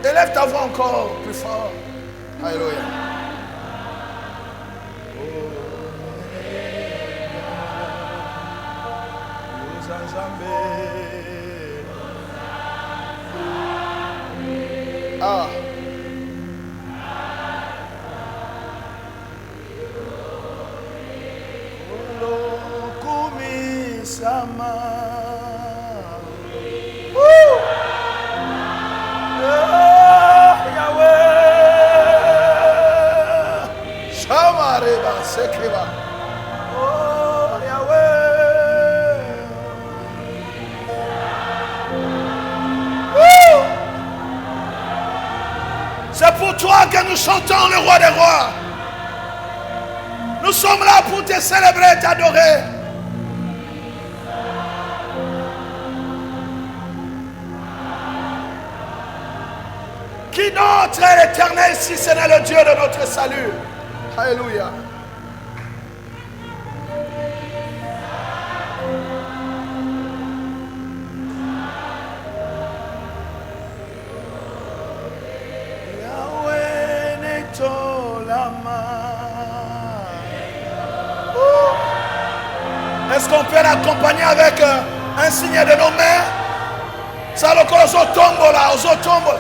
Élève ta voix encore plus fort. Alléluia. Ah. Oh, Yahweh. C'est pour toi que nous chantons le roi des rois. Nous sommes là pour te célébrer et t'adorer. Qui d'autre est l'éternel si ce n'est le Dieu de notre salut? Alléluia. Est-ce qu'on peut l'accompagner avec un signe de nos mains? Ça le cause au tombeau là, au tombeau.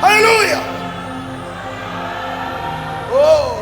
Alléluia. Oh.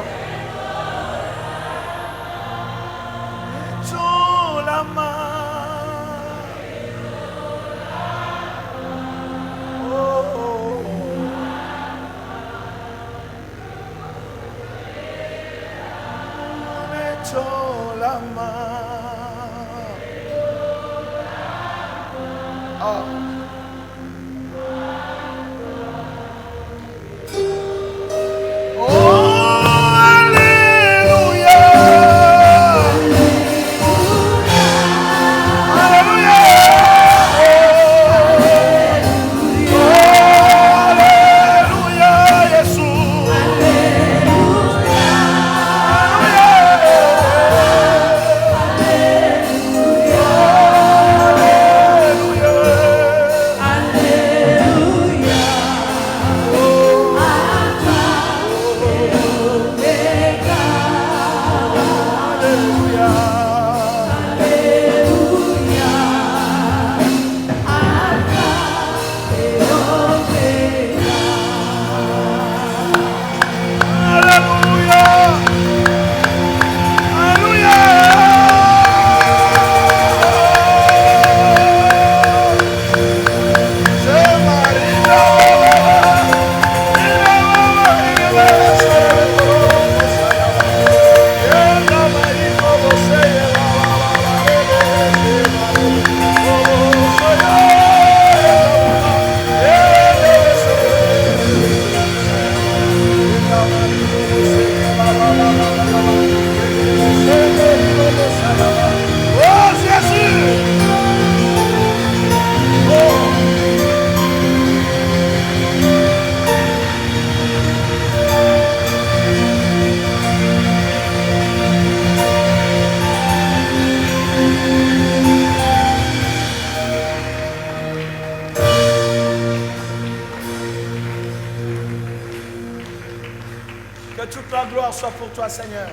Que toute la gloire soit pour toi, Seigneur.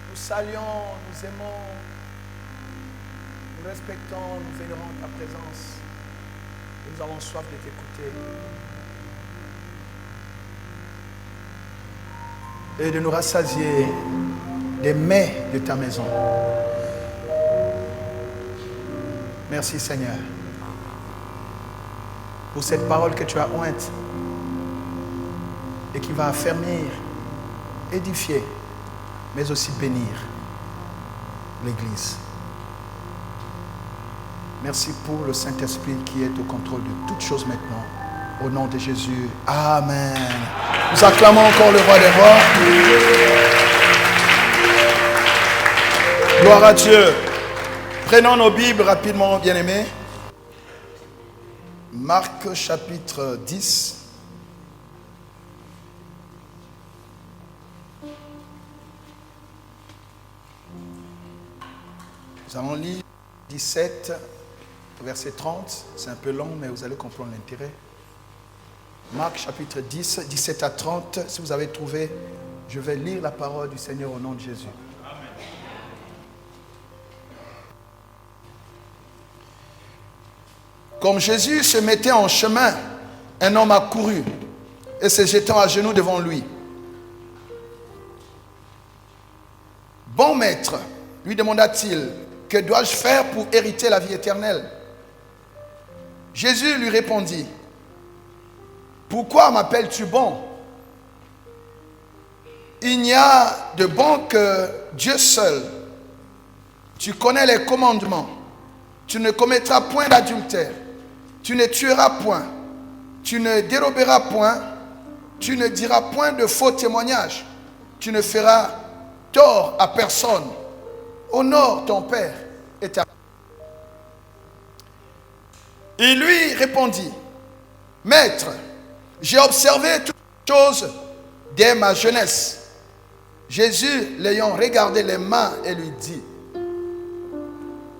Nous saluons, nous aimons, nous respectons, nous vénérons ta présence. Et nous avons soif de t'écouter. Et de nous rassasier des mets de ta maison. Merci, Seigneur, pour cette parole que tu as ointe et qui va affermir, édifier, mais aussi bénir l'Église. Merci pour le Saint-Esprit qui est au contrôle de toutes choses maintenant Au nom de Jésus. Amen. Nous acclamons encore le roi des rois. Gloire à Dieu. Prenons nos Bibles rapidement, bien-aimés. Marc chapitre 10. Nous allons lire 17, verset 30. C'est un peu long, mais vous allez comprendre l'intérêt. Marc chapitre 10, 17 à 30. Si vous avez trouvé, je vais lire la parole du Seigneur au nom de Jésus. Amen. Comme Jésus se mettait en chemin, un homme accourut et se jetant à genoux devant lui. Bon maître, lui demanda-t-il, que dois-je faire pour hériter la vie éternelle? Jésus lui répondit, pourquoi m'appelles-tu bon? Il n'y a de bon que Dieu seul. Tu connais les commandements. Tu ne commettras point d'adultère. Tu ne tueras point. Tu ne déroberas point. Tu ne diras point de faux témoignages. Tu ne feras tort à personne. Honore ton père et ta mère. Il lui répondit, Maître, j'ai observé toutes choses dès ma jeunesse. Jésus, l'ayant regardé les mains, et lui dit,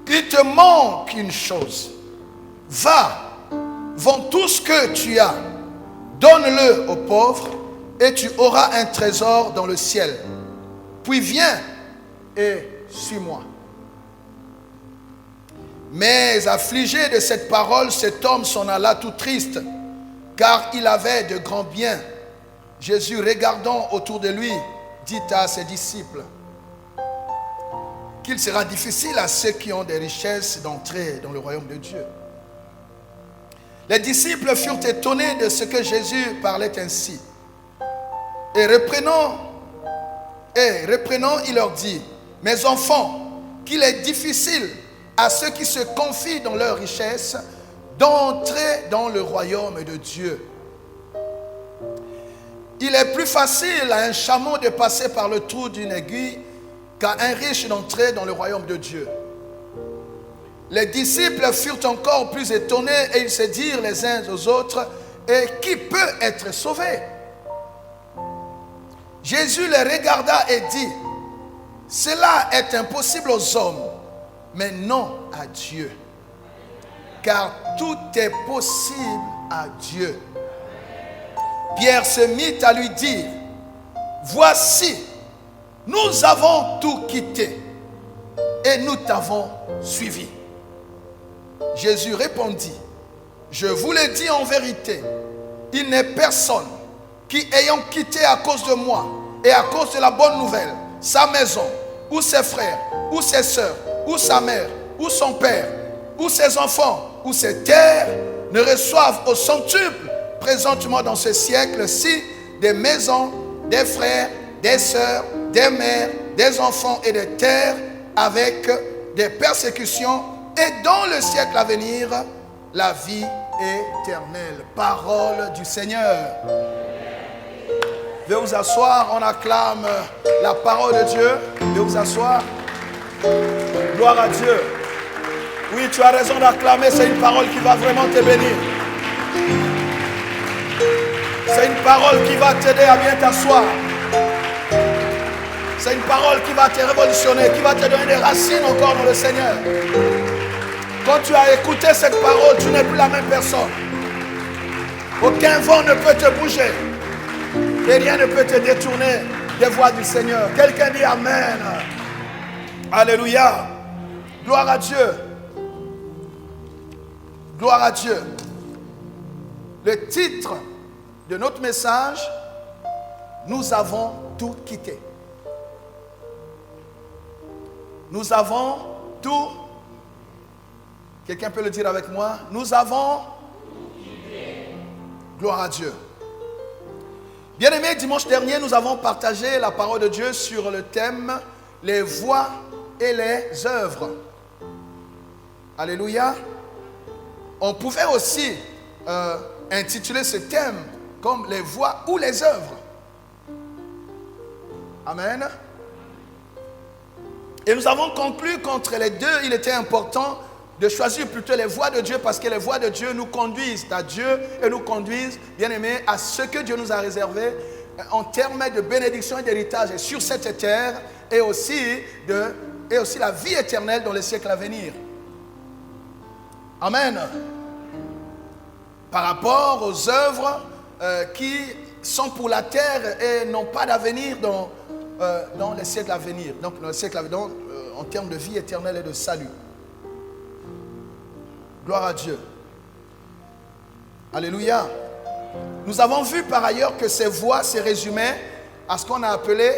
il te manque une chose. Va, vends tout ce que tu as, donne-le aux pauvres, et tu auras un trésor dans le ciel. Puis viens et suis-moi. Mais affligé de cette parole, cet homme s'en alla tout triste, car il avait de grands biens. Jésus, regardant autour de lui, dit à ses disciples qu'il sera difficile à ceux qui ont des richesses d'entrer dans le royaume de Dieu. Les disciples furent étonnés de ce que Jésus parlait ainsi. Et reprenant, il leur dit, mes enfants, qu'il est difficile à ceux qui se confient dans leur richesse d'entrer dans le royaume de Dieu. Il est plus facile à un chameau de passer par le trou d'une aiguille qu'à un riche d'entrer dans le royaume de Dieu. Les disciples furent encore plus étonnés et ils se dirent les uns aux autres, et qui peut être sauvé? Jésus les regarda et dit, cela est impossible aux hommes, mais non à Dieu. Car tout est possible à Dieu. Pierre se mit à lui dire, voici, nous avons tout quitté et nous t'avons suivi. Jésus répondit, je vous le dis en vérité, il n'est personne qui, ayant quitté à cause de moi et à cause de la bonne nouvelle, sa maison, ou ses frères, ou ses sœurs, ou sa mère, ou son père, ou ses enfants, ou ses terres, ne reçoivent au centuple présentement dans ce siècle-ci des maisons, des frères, des sœurs, des mères, des enfants et des terres avec des persécutions et dans le siècle à venir la vie éternelle. Parole du Seigneur. Veuillez vous asseoir, on acclame la parole de Dieu. Veuillez vous asseoir. Gloire à Dieu. Oui, tu as raison d'acclamer, c'est une parole qui va vraiment te bénir. C'est une parole qui va t'aider à bien t'asseoir. C'est une parole qui va te révolutionner, qui va te donner des racines encore dans le Seigneur. Quand tu as écouté cette parole, tu n'es plus la même personne. Aucun vent ne peut te bouger. Et rien ne peut te détourner des voies du Seigneur. Quelqu'un dit Amen. Alléluia. Gloire à Dieu. Gloire à Dieu. Le titre de notre message, nous avons tout quitté. Nous avons tout. Quelqu'un peut le dire avec moi? Nous avons tout quitté. Gloire à Dieu. Bien-aimés, dimanche dernier, nous avons partagé la parole de Dieu sur le thème les voies et les œuvres. Alléluia. On pouvait aussi intitulé ce thème comme les voies ou les œuvres. Amen. Et nous avons conclu qu'entre les deux, il était important de choisir plutôt les voies de Dieu, parce que les voies de Dieu nous conduisent à Dieu et nous conduisent, bien aimés, à ce que Dieu nous a réservé en termes de bénédiction et d'héritage sur cette terre, et aussi la vie éternelle dans les siècles à venir. Amen. Par rapport aux œuvres qui sont pour la terre et n'ont pas d'avenir dans les siècles à venir. Donc, dans les siècles à venir, en termes de vie éternelle et de salut. Gloire à Dieu. Alléluia. Nous avons vu par ailleurs que ces voies se résumaient à ce qu'on a appelé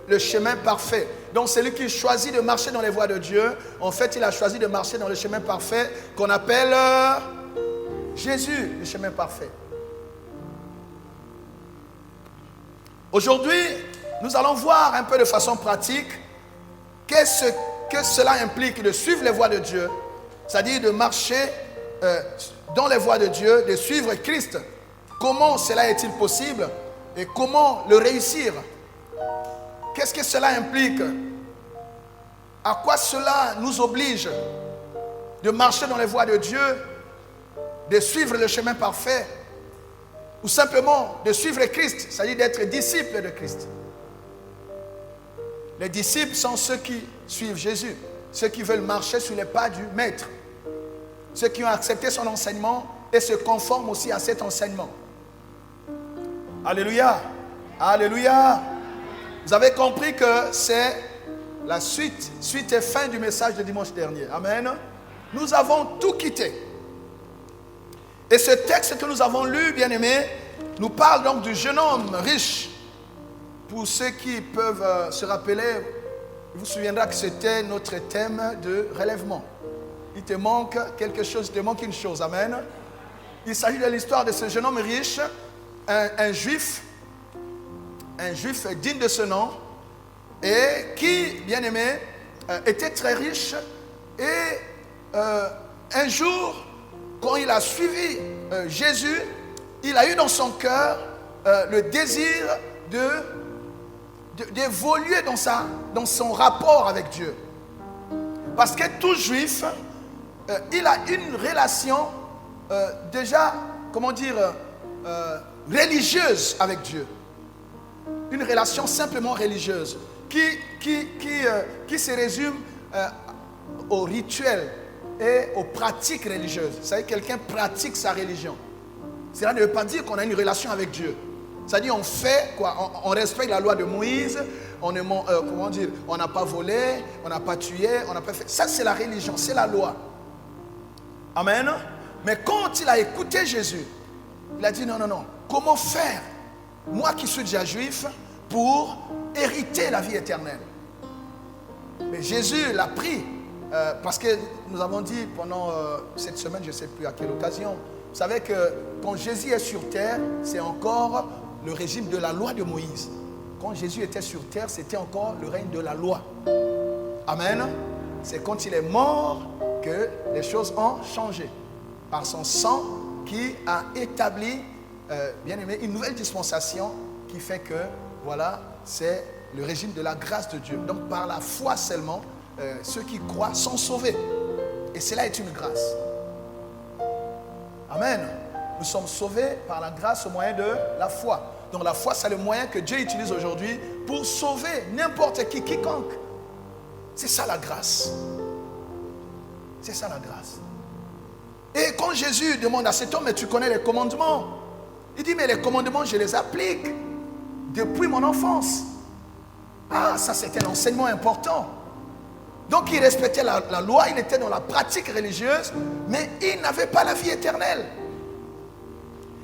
le chemin parfait. Donc celui qui choisit de marcher dans les voies de Dieu, en fait il a choisi de marcher dans le chemin parfait qu'on appelle Jésus, le chemin parfait. Aujourd'hui, nous allons voir un peu de façon pratique qu'est-ce que cela implique de suivre les voies de Dieu, c'est-à-dire de marcher dans les voies de Dieu, de suivre Christ. Comment cela est-il possible et comment le réussir? Qu'est-ce que cela implique? À quoi cela nous oblige de marcher dans les voies de Dieu, de suivre le chemin parfait, ou simplement de suivre Christ, c'est-à-dire d'être disciple de Christ? Les disciples sont ceux qui suivent Jésus, ceux qui veulent marcher sur les pas du Maître, ceux qui ont accepté son enseignement et se conforment aussi à cet enseignement. Alléluia. Alléluia. Vous avez compris que c'est la suite et fin du message de dimanche dernier. Amen. Nous avons tout quitté. Et ce texte que nous avons lu, bien-aimés, nous parle donc du jeune homme riche. Pour ceux qui peuvent se rappeler, il vous souviendra que c'était notre thème de relèvement. Il te manque quelque chose, il te manque une chose. Amen. Il s'agit de l'histoire de ce jeune homme riche, un juif digne de ce nom, et qui, bien aimé, était très riche. Et un jour, quand il a suivi Jésus, il a eu dans son cœur le désir d'évoluer dans son rapport avec Dieu. Parce que tout juif, il a une relation déjà, comment dire, religieuse avec Dieu. Une relation simplement religieuse qui se résume au rituel et aux pratiques religieuses. Vous savez, quelqu'un pratique sa religion. Cela ne veut pas dire qu'on a une relation avec Dieu. C'est-à-dire on fait quoi? On respecte la loi de Moïse, on n'a pas volé, on n'a pas tué, on n'a pas fait. Ça c'est la religion, c'est la loi. Amen. Mais quand il a écouté Jésus, il a dit non. Comment faire, moi qui suis déjà juif, pour hériter la vie éternelle? Mais Jésus l'a pris, parce que nous avons dit pendant cette semaine, je ne sais plus à quelle occasion, vous savez que quand Jésus est sur terre, c'est encore le régime de la loi de Moïse. Quand Jésus était sur terre, c'était encore le règne de la loi. Amen. C'est quand il est mort que les choses ont changé. Par son sang qui a établi, bien aimé, une nouvelle dispensation qui fait que, voilà, c'est le régime de la grâce de Dieu. Donc par la foi seulement, ceux qui croient sont sauvés. Et cela est une grâce. Amen. Nous sommes sauvés par la grâce au moyen de la foi. Donc la foi, c'est le moyen que Dieu utilise aujourd'hui pour sauver n'importe qui, quiconque. C'est ça la grâce. C'est ça la grâce. Et quand Jésus demande à cet homme, mais tu connais les commandements? Il dit, mais les commandements, je les applique depuis mon enfance. Ah, ça c'était un enseignement important. Donc il respectait la loi, il était dans la pratique religieuse, mais il n'avait pas la vie éternelle.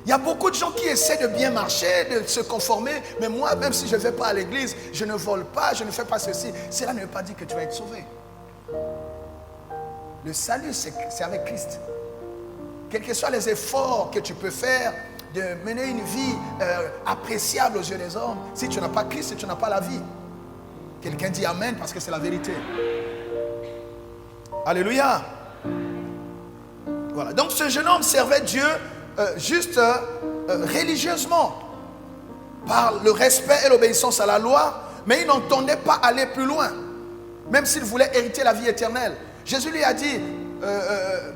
Il y a beaucoup de gens qui essaient de bien marcher, de se conformer, mais moi, même si je ne vais pas à l'église, je ne vole pas, je ne fais pas ceci, cela ne veut pas dire que tu vas être sauvé. Le salut, c'est avec Christ. Quels que soient les efforts que tu peux faire de mener une vie appréciable aux yeux des hommes, si tu n'as pas Christ, tu n'as pas la vie. Quelqu'un dit Amen parce que c'est la vérité. Alléluia. Voilà. Donc ce jeune homme servait Dieu juste religieusement, par le respect et l'obéissance à la loi, mais il n'entendait pas aller plus loin, même s'il voulait hériter la vie éternelle. Jésus lui a dit,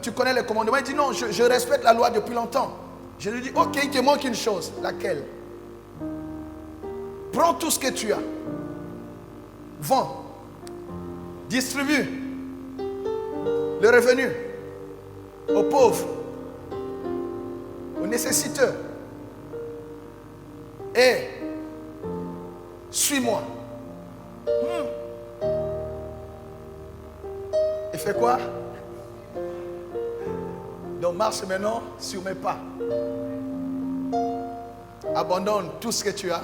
tu connais les commandements? Il dit non, je respecte la loi depuis longtemps. Je lui dis, ok, il te manque une chose. Laquelle? Prends tout ce que tu as, vends, distribue le revenu aux pauvres, aux nécessiteux, et suis-moi. Et fais quoi? Donc marche maintenant sur mes pas. Abandonne tout ce que tu as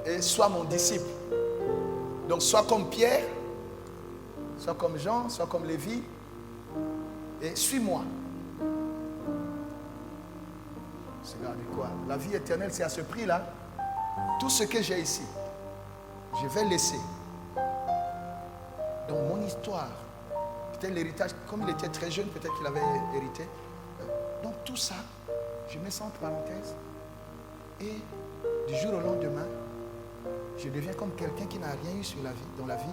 et sois mon disciple. Donc sois comme Pierre, sois comme Jean, sois comme Lévi et suis-moi. Regardez quoi? La vie éternelle, c'est à ce prix-là. Tout ce que j'ai ici, je vais laisser. Dans mon histoire, peut-être l'héritage, comme il était très jeune, peut-être qu'il avait hérité. Donc tout ça, je mets ça entre parenthèses. Et du jour au lendemain, je deviens comme quelqu'un qui n'a rien eu dans la vie.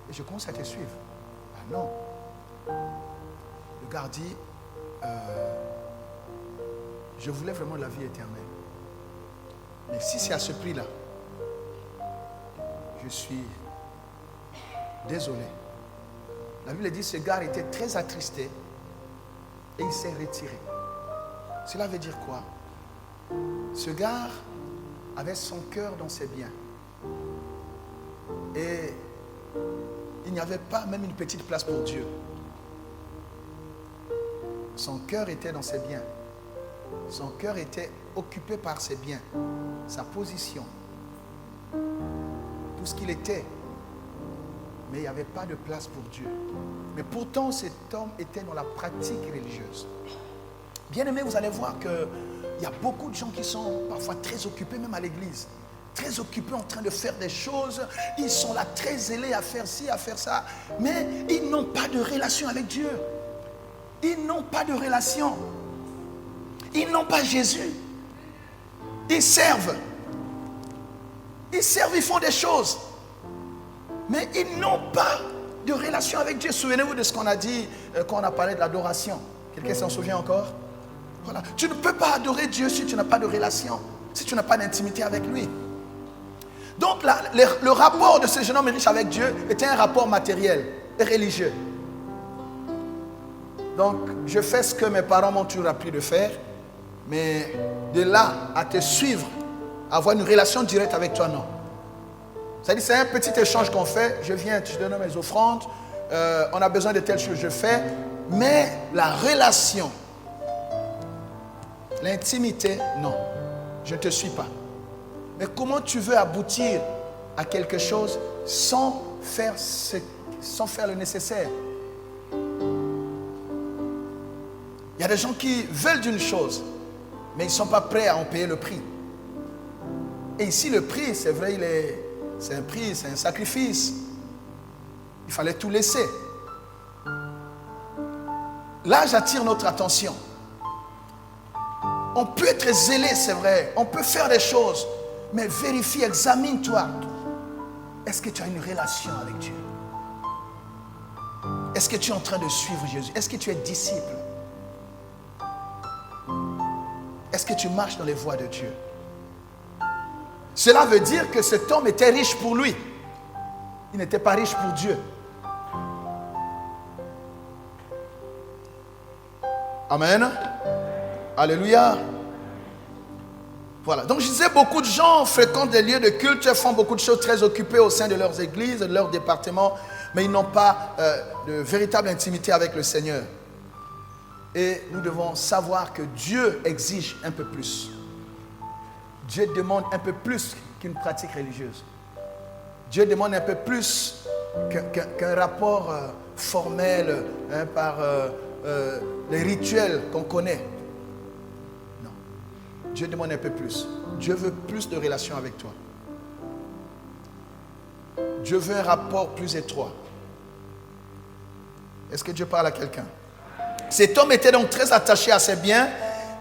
Et je commence à te suivre. Ah non. Le gars dit, je voulais vraiment la vie éternelle. Mais si c'est à ce prix-là, je suis désolé. La Bible dit, ce gars était très attristé et il s'est retiré. Cela veut dire quoi? Ce gars avait son cœur dans ses biens. Et il n'y avait pas même une petite place pour Dieu. Son cœur était dans ses biens. Son cœur était occupé par ses biens, sa position, tout ce qu'il était. Mais il n'y avait pas de place pour Dieu. Mais pourtant, cet homme était dans la pratique religieuse. Bien aimé, vous allez voir qu'il y a beaucoup de gens qui sont parfois très occupés, même à l'église. Très occupés en train de faire des choses. Ils sont là très zélés à faire ci, à faire ça. Mais ils n'ont pas de relation avec Dieu. Ils n'ont pas de relation. Ils n'ont pas Jésus. Ils servent. Ils servent, ils font des choses. Mais ils n'ont pas de relation avec Dieu. Souvenez-vous de ce qu'on a dit quand on a parlé de l'adoration. Quelqu'un s'en souvient encore? Voilà. Tu ne peux pas adorer Dieu si tu n'as pas de relation, si tu n'as pas d'intimité avec lui. Donc le rapport de ce jeune homme riche avec Dieu était un rapport matériel et religieux. Donc je fais ce que mes parents m'ont toujours appris de faire. Mais de là à te suivre, à avoir une relation directe avec toi, non. C'est-à-dire, c'est un petit échange qu'on fait. Je viens, je donne mes offrandes. On a besoin de telle chose, je fais. Mais la relation, l'intimité, non. Je ne te suis pas. Mais comment tu veux aboutir à quelque chose sans faire le nécessaire? Il y a des gens qui veulent d'une chose, mais ils ne sont pas prêts à en payer le prix. Et ici, le prix, c'est vrai, c'est un prix, c'est un sacrifice. Il fallait tout laisser. Là, j'attire notre attention. On peut être zélé, c'est vrai. On peut faire des choses. Mais vérifie, examine-toi. Est-ce que tu as une relation avec Dieu? Est-ce que tu es en train de suivre Jésus? Est-ce que tu es disciple? Est-ce que tu marches dans les voies de Dieu? Cela veut dire que cet homme était riche pour lui. Il n'était pas riche pour Dieu. Amen. Alléluia. Voilà. Donc je disais, beaucoup de gens fréquentent des lieux de culte, font beaucoup de choses très occupées au sein de leurs églises, de leurs départements, mais ils n'ont pas de véritable intimité avec le Seigneur. Et nous devons savoir que Dieu exige un peu plus. Dieu demande un peu plus qu'une pratique religieuse. Dieu demande un peu plus qu'un rapport formel par les rituels qu'on connaît. Non. Dieu demande un peu plus. Dieu veut plus de relations avec toi. Dieu veut un rapport plus étroit. Est-ce que Dieu parle à quelqu'un? Cet homme était donc très attaché à ses biens,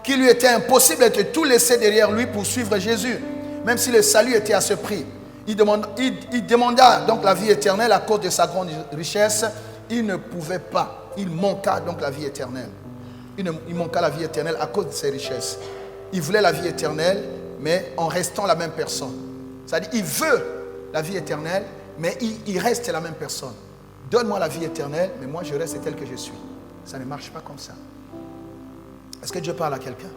qu'il lui était impossible de tout laisser derrière lui pour suivre Jésus, même si le salut était à ce prix. Il demanda donc la vie éternelle à cause de sa grande richesse. Il ne pouvait pas. Il manqua donc la vie éternelle. Il manqua la vie éternelle à cause de ses richesses. Il voulait la vie éternelle, mais en restant la même personne. C'est-à-dire, il veut la vie éternelle, mais il reste la même personne. Donne-moi la vie éternelle, mais moi je reste tel que je suis. Ça ne marche pas comme ça. Est-ce que Dieu parle à quelqu'un?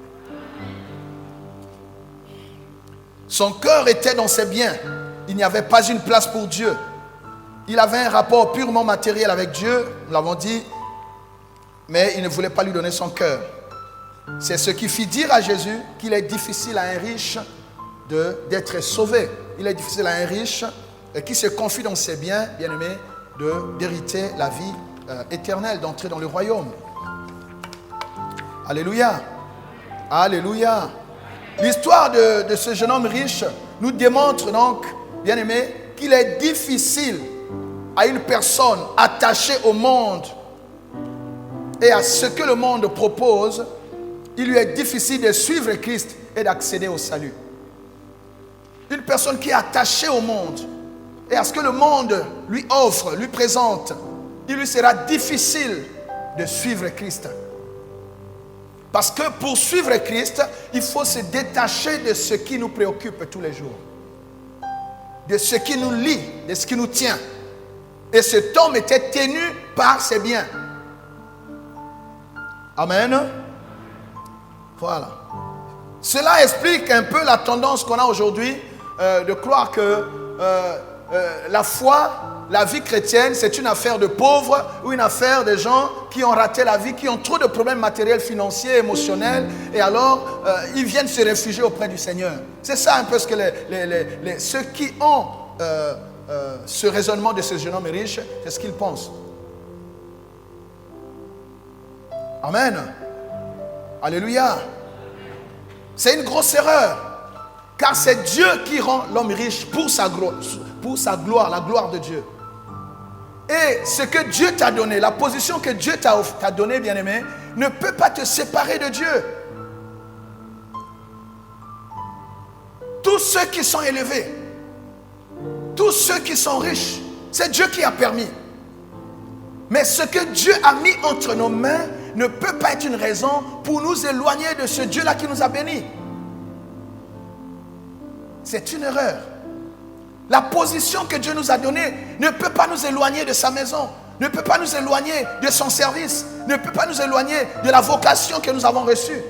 Son cœur était dans ses biens. Il n'y avait pas une place pour Dieu. Il avait un rapport purement matériel avec Dieu, nous l'avons dit, mais il ne voulait pas lui donner son cœur. C'est ce qui fit dire à Jésus qu'il est difficile à un riche d'être sauvé. Il est difficile à un riche qui se confie dans ses biens, bien-aimé, d'hériter la vie éternelle, d'entrer dans le royaume. Alléluia. Alléluia. L'histoire de ce jeune homme riche nous démontre donc, bien-aimé, qu'il est difficile à une personne attachée au monde et à ce que le monde propose, il lui est difficile de suivre Christ et d'accéder au salut. Une personne qui est attachée au monde et à ce que le monde lui offre, lui présente, il lui sera difficile de suivre Christ. Parce que pour suivre Christ, il faut se détacher de ce qui nous préoccupe tous les jours, de ce qui nous lie, de ce qui nous tient. Et cet homme était tenu par ses biens. Amen. Voilà. Cela explique un peu la tendance qu'on a aujourd'hui de croire que la foi, la vie chrétienne, c'est une affaire de pauvres ou une affaire de gens qui ont raté la vie, qui ont trop de problèmes matériels, financiers, émotionnels, et alors ils viennent se réfugier auprès du Seigneur. C'est ça un peu ce que ceux qui ont ce raisonnement de ce jeune homme riche, c'est ce qu'ils pensent. Amen. Alléluia. C'est une grosse erreur, car c'est Dieu qui rend l'homme riche pour sa gloire, la gloire de Dieu. Et ce que Dieu t'a donné, la position que Dieu t'a donnée, bien-aimé, ne peut pas te séparer de Dieu. Tous ceux qui sont élevés, tous ceux qui sont riches, c'est Dieu qui a permis. Mais ce que Dieu a mis entre nos mains ne peut pas être une raison pour nous éloigner de ce Dieu-là qui nous a bénis. C'est une erreur. La position que Dieu nous a donnée ne peut pas nous éloigner de sa maison, ne peut pas nous éloigner de son service, ne peut pas nous éloigner de la vocation que nous avons reçue.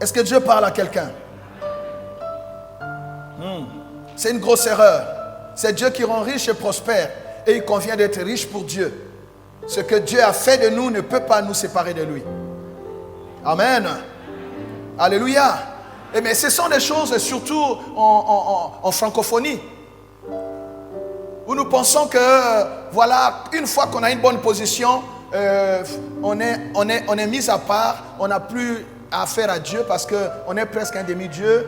Est-ce que Dieu parle à quelqu'un? C'est une grosse erreur. C'est Dieu qui rend riche et prospère, et il convient d'être riche pour Dieu. Ce que Dieu a fait de nous ne peut pas nous séparer de lui. Amen. Alléluia. Mais ce sont des choses surtout en francophonie, où nous pensons que voilà, une fois qu'on a une bonne position, on est mis à part, on n'a plus affaire à Dieu parce qu'on est presque un demi-dieu.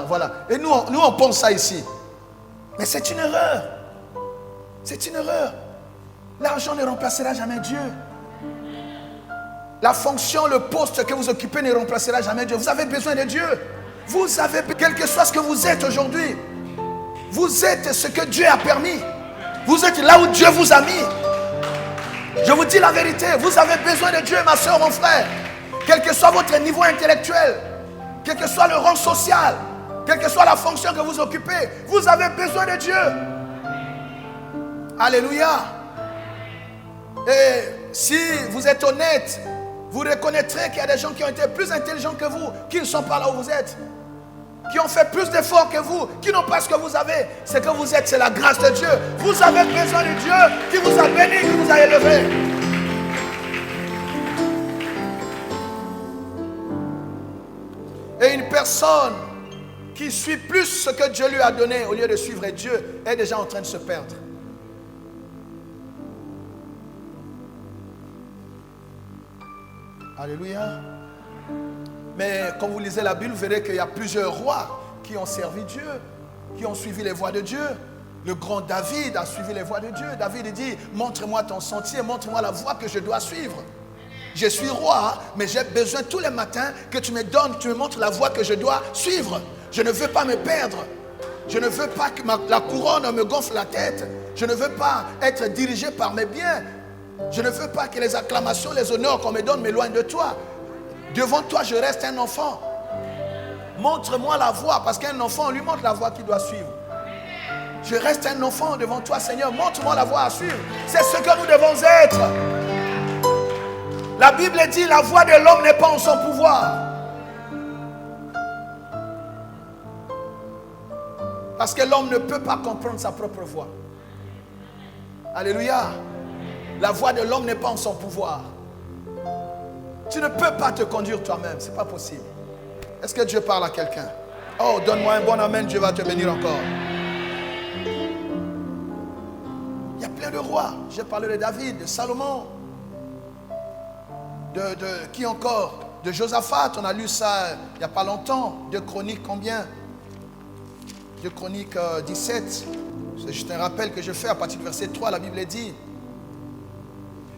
Voilà. Et nous on pense ça ici. Mais c'est une erreur. C'est une erreur. L'argent ne remplacera jamais Dieu. La fonction, le poste que vous occupez ne remplacera jamais Dieu. Vous avez besoin de Dieu. Vous avez, quel que soit ce que vous êtes aujourd'hui, vous êtes ce que Dieu a permis. Vous êtes là où Dieu vous a mis. Je vous dis la vérité, vous avez besoin de Dieu, ma soeur, mon frère. Quel que soit votre niveau intellectuel, quel que soit le rang social, quelle que soit la fonction que vous occupez, vous avez besoin de Dieu. Alléluia. Et si vous êtes honnête, vous reconnaîtrez qu'il y a des gens qui ont été plus intelligents que vous, qui ne sont pas là où vous êtes, qui ont fait plus d'efforts que vous, qui n'ont pas ce que vous avez. Ce que vous êtes, c'est la grâce de Dieu. Vous avez besoin de Dieu qui vous a béni, qui vous a élevé. Et une personne qui suit plus ce que Dieu lui a donné au lieu de suivre Dieu est déjà en train de se perdre. Alléluia. Mais quand vous lisez la Bible, vous verrez qu'il y a plusieurs rois qui ont servi Dieu, qui ont suivi les voies de Dieu. Le grand David a suivi les voies de Dieu. David dit, montre-moi ton sentier, montre-moi la voie que je dois suivre. Je suis roi, mais j'ai besoin tous les matins que tu me donnes, tu me montres la voie que je dois suivre. Je ne veux pas me perdre. Je ne veux pas que la couronne me gonfle la tête. Je ne veux pas être dirigé par mes biens. Je ne veux pas que les acclamations, les honneurs qu'on me donne m'éloignent de toi. Devant toi, je reste un enfant. Montre-moi la voie, parce qu'un enfant, on lui montre la voie qu'il doit suivre. Je reste un enfant devant toi, Seigneur. Montre-moi la voie à suivre. C'est ce que nous devons être. La Bible dit, la voie de l'homme n'est pas en son pouvoir. Parce que l'homme ne peut pas comprendre sa propre voie. Alléluia. La voie de l'homme n'est pas en son pouvoir. Tu ne peux pas te conduire toi-même. Ce n'est pas possible. Est-ce que Dieu parle à quelqu'un? Oh, donne-moi un bon amen, Dieu va te bénir encore. Il y a plein de rois. J'ai parlé de David, de Salomon. De qui encore? De Josaphat. On a lu ça il n'y a pas longtemps. De Chroniques combien? De Chroniques 17. C'est juste un rappel que je fais à partir du verset 3. La Bible dit,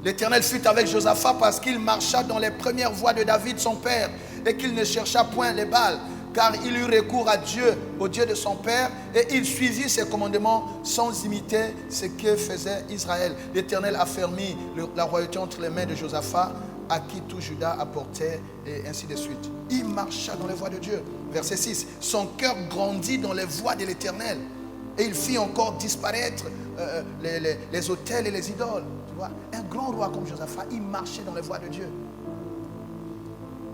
l'Éternel fut avec Josaphat parce qu'il marcha dans les premières voies de David son père et qu'il ne chercha point les Baals, car il eut recours à Dieu, au Dieu de son père, et il suivit ses commandements sans imiter ce que faisait Israël. L'Éternel affermit la royauté entre les mains de Josaphat, à qui tout Juda apportait, et ainsi de suite. Il marcha dans les voies de Dieu. Verset 6. Son cœur grandit dans les voies de l'Éternel, et il fit encore disparaître les autels et les idoles. Tu vois, un grand roi comme Josaphat, il marchait dans les voies de Dieu.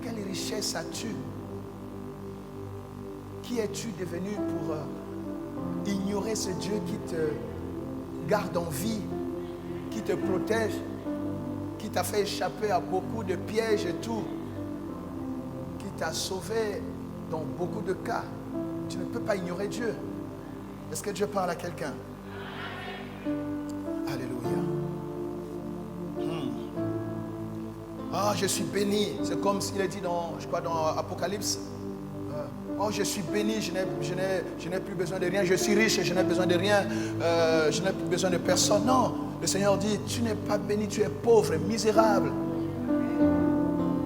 Quelle richesse as-tu? Qui es-tu devenu pour ignorer ce Dieu qui te garde en vie, qui te protège, qui t'a fait échapper à beaucoup de pièges et tout, qui t'a sauvé dans beaucoup de cas? Tu ne peux pas ignorer Dieu. Est-ce que Dieu parle à quelqu'un? Alléluia. Ah, je suis béni. C'est comme s'il est dit dans, je crois, dans Apocalypse. Oh, je suis béni, je n'ai plus besoin de rien. Je suis riche et je n'ai besoin de rien. Je n'ai plus besoin de personne. Non, le Seigneur dit, tu n'es pas béni, tu es pauvre, misérable.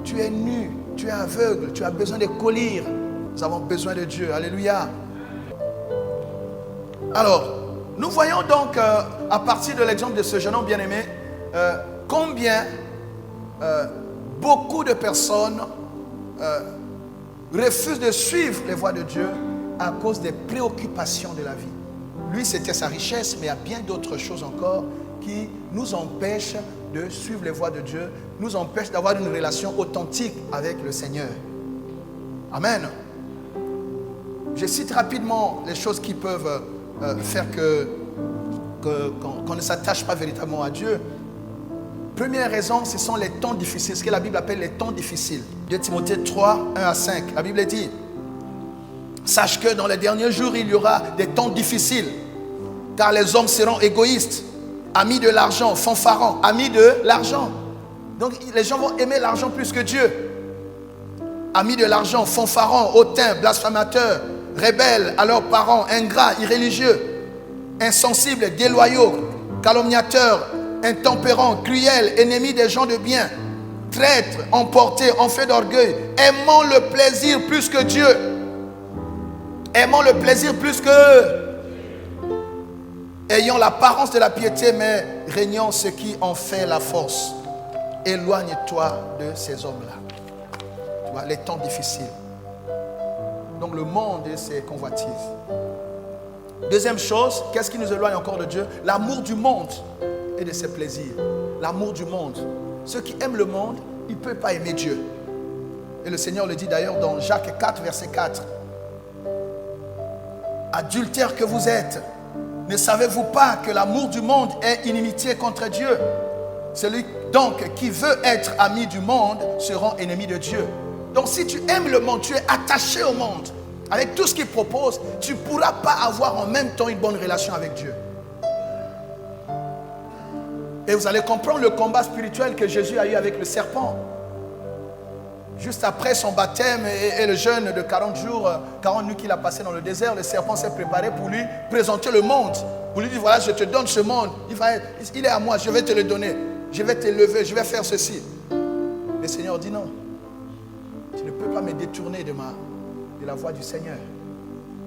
Tu es nu, tu es aveugle, tu as besoin de collyre. Nous avons besoin de Dieu. Alléluia. Alors, nous voyons donc, à partir de l'exemple de ce jeune homme bien-aimé, combien beaucoup de personnes refusent de suivre les voies de Dieu à cause des préoccupations de la vie. Lui, c'était sa richesse, mais il y a bien d'autres choses encore qui nous empêchent de suivre les voies de Dieu, nous empêchent d'avoir une relation authentique avec le Seigneur. Amen. Je cite rapidement les choses qui peuvent faire qu'on ne s'attache pas véritablement à Dieu. Première raison, ce sont les temps difficiles, ce que la Bible appelle les temps difficiles. 2 Timothée 3, 1 à 5. La Bible dit, sache que dans les derniers jours, il y aura des temps difficiles, car les hommes seront égoïstes, amis de l'argent, fanfarons, amis de l'argent. Donc les gens vont aimer l'argent plus que Dieu. Amis de l'argent, fanfarons, hautains, blasphémateurs, rebelles à leurs parents, ingrats, irréligieux, insensibles, déloyaux, calomniateurs, intempérants, cruels, ennemis des gens de bien, traîtres, emportés, enflés d'orgueil, aimant le plaisir plus que Dieu. Aimant le plaisir plus que... Ayant l'apparence de la piété, mais régnant ce qui en fait la force. Éloigne-toi de ces hommes-là. Tu vois, les temps difficiles. Donc le monde et ses convoitises. Deuxième chose, qu'est-ce qui nous éloigne encore de Dieu? L'amour du monde et de ses plaisirs. L'amour du monde. Ceux qui aiment le monde, ils ne peuvent pas aimer Dieu. Et le Seigneur le dit d'ailleurs dans Jacques 4, verset 4. Adultères que vous êtes, ne savez-vous pas que l'amour du monde est inimitié contre Dieu? Celui donc qui veut être ami du monde sera ennemi de Dieu. Donc si tu aimes le monde, tu es attaché au monde, avec tout ce qu'il propose, tu ne pourras pas avoir en même temps une bonne relation avec Dieu. Et vous allez comprendre le combat spirituel que Jésus a eu avec le serpent. Juste après son baptême et le jeûne de 40 jours, 40 nuits qu'il a passé dans le désert, le serpent s'est préparé pour lui présenter le monde. Pour lui dire, voilà, je te donne ce monde. Il est à moi, je vais te le donner. Je vais t'élever, je vais faire ceci. Le Seigneur dit non. Tu ne peux pas me détourner de la voie du Seigneur.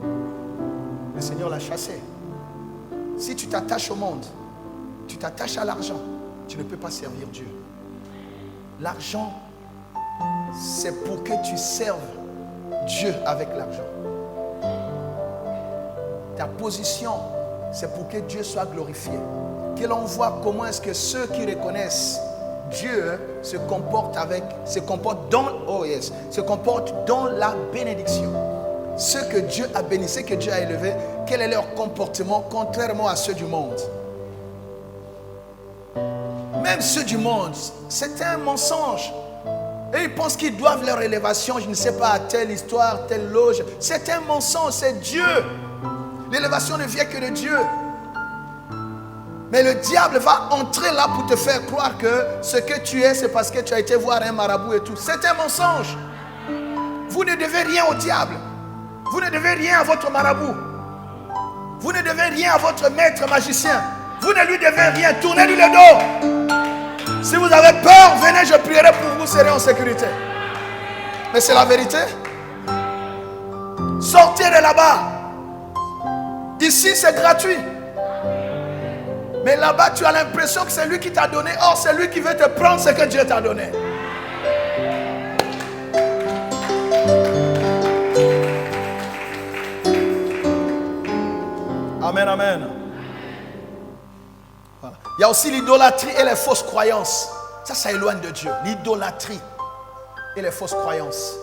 Le Seigneur l'a chassé. Si tu t'attaches au monde, tu t'attaches à l'argent, tu ne peux pas servir Dieu. L'argent, c'est pour que tu serves Dieu avec l'argent. Ta position, c'est pour que Dieu soit glorifié. Que l'on voit comment est-ce que ceux qui reconnaissent Dieu se comportent dans la bénédiction. Ceux que Dieu a bénis, ceux que Dieu a élevés, quel est leur comportement contrairement à ceux du monde? Même ceux du monde, c'est un mensonge. Et ils pensent qu'ils doivent leur élévation, je ne sais pas, à telle histoire, telle loge. C'est un mensonge, c'est Dieu. L'élévation ne vient que de Dieu. Mais le diable va entrer là pour te faire croire que ce que tu es, c'est parce que tu as été voir un marabout et tout. C'est un mensonge. Vous ne devez rien au diable. Vous ne devez rien à votre marabout. Vous ne devez rien à votre maître magicien. Vous ne lui devez rien. Tournez-lui le dos. Si vous avez peur, venez, je prierai pour vous, vous serez en sécurité. Mais c'est la vérité. Sortez de là-bas. Ici, c'est gratuit. Mais là-bas, tu as l'impression que c'est lui qui t'a donné. Or, c'est lui qui veut te prendre ce que Dieu t'a donné. Amen, amen. Voilà. Il y a aussi l'idolâtrie et les fausses croyances. Ça éloigne de Dieu. L'idolâtrie et les fausses croyances.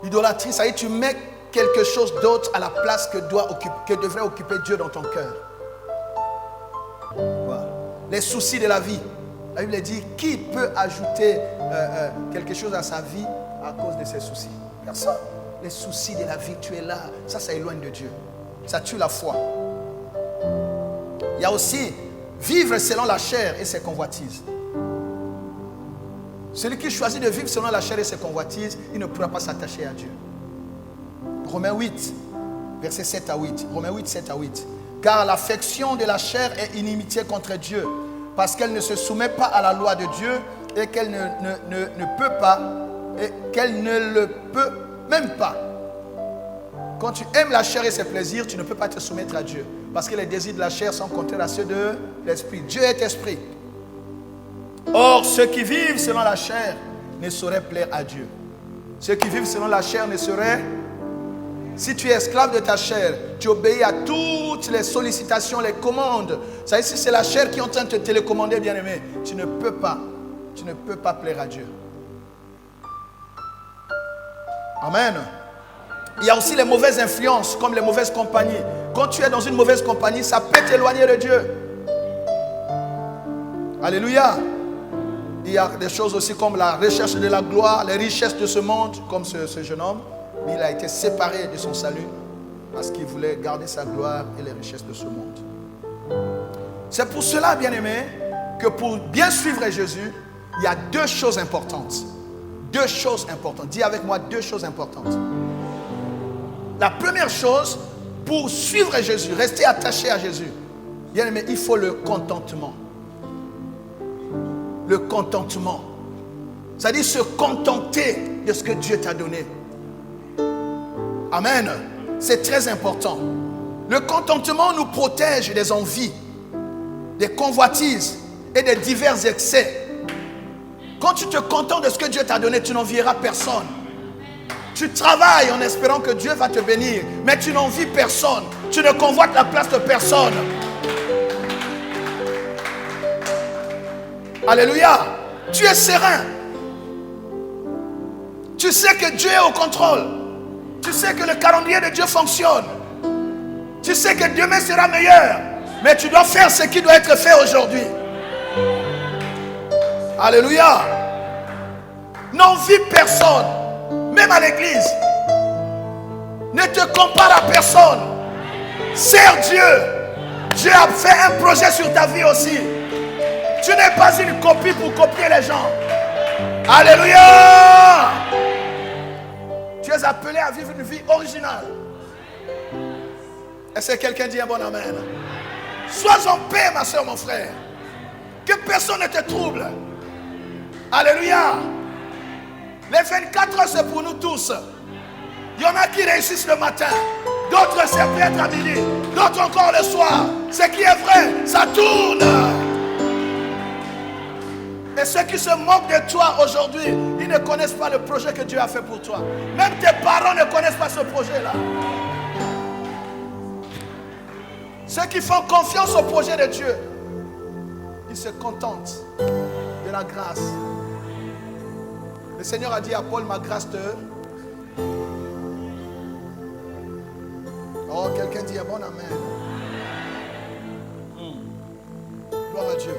L'idolâtrie, ça y est, tu mets quelque chose d'autre à la place que devrait occuper Dieu dans ton cœur. Voilà. Les soucis de la vie. La Bible dit, qui peut ajouter quelque chose à sa vie à cause de ses soucis? Personne. Les soucis de la vie, tu es là. Ça éloigne de Dieu. Ça tue la foi. Il y a aussi vivre selon la chair et ses convoitises. Celui qui choisit de vivre selon la chair et ses convoitises, il ne pourra pas s'attacher à Dieu. Romains 8, versets 7 à 8. Romains 8, 7 à 8. Car l'affection de la chair est inimitié contre Dieu, parce qu'elle ne se soumet pas à la loi de Dieu et qu'elle ne peut pas, et qu'elle ne le peut même pas. Quand tu aimes la chair et ses plaisirs, tu ne peux pas te soumettre à Dieu. Parce que les désirs de la chair sont contraires à ceux de l'esprit. Dieu est esprit. Or, ceux qui vivent selon la chair ne sauraient plaire à Dieu. Ceux qui vivent selon la chair ne sauraient... Si tu es esclave de ta chair, tu obéis à toutes les sollicitations, les commandes. Ça, si c'est la chair qui est en train de te télécommander, bien-aimé, tu ne peux pas plaire à Dieu. Amen. Il y a aussi les mauvaises influences, comme les mauvaises compagnies. Quand tu es dans une mauvaise compagnie, ça peut t'éloigner de Dieu. Alléluia. Il y a des choses aussi comme la recherche de la gloire, les richesses de ce monde, comme ce jeune homme. Il a été séparé de son salut parce qu'il voulait garder sa gloire et les richesses de ce monde. C'est pour cela, bien-aimé, que pour bien suivre Jésus, il y a deux choses importantes. Deux choses importantes. Dis avec moi deux choses importantes. La première chose, pour suivre Jésus, rester attaché à Jésus, bien aimé, il faut le contentement. Le contentement. C'est-à-dire se contenter de ce que Dieu t'a donné. Amen. C'est très important. Le contentement nous protège des envies, des convoitises et des divers excès. Quand tu te contentes de ce que Dieu t'a donné, tu n'envieras personne. Tu travailles en espérant que Dieu va te bénir, mais tu n'envies personne. Tu ne convoites la place de personne. Alléluia. Tu es serein. Tu sais que Dieu est au contrôle. Tu sais que le calendrier de Dieu fonctionne. Tu sais que demain sera meilleur. Mais tu dois faire ce qui doit être fait aujourd'hui. Alléluia. N'envie personne. Même à l'église. Ne te compare à personne. Sers Dieu. Dieu a fait un projet sur ta vie aussi. Tu n'es pas une copie pour copier les gens. Alléluia. Tu es appelé à vivre une vie originale. Est-ce que quelqu'un dit un bon amen? Sois en paix, ma soeur, mon frère. Que personne ne te trouble. Alléluia. Les 24 heures, c'est pour nous tous. Il y en a qui réussissent le matin. D'autres, c'est peut-être à midi. D'autres encore le soir. Ce qui est vrai, ça tourne. Et ceux qui se moquent de toi aujourd'hui, ils ne connaissent pas le projet que Dieu a fait pour toi. Même tes parents ne connaissent pas ce projet-là. Ceux qui font confiance au projet de Dieu, ils se contentent de la grâce. Le Seigneur a dit à Paul, ma grâce te... Oh, quelqu'un dit un bon amen. Gloire à Dieu.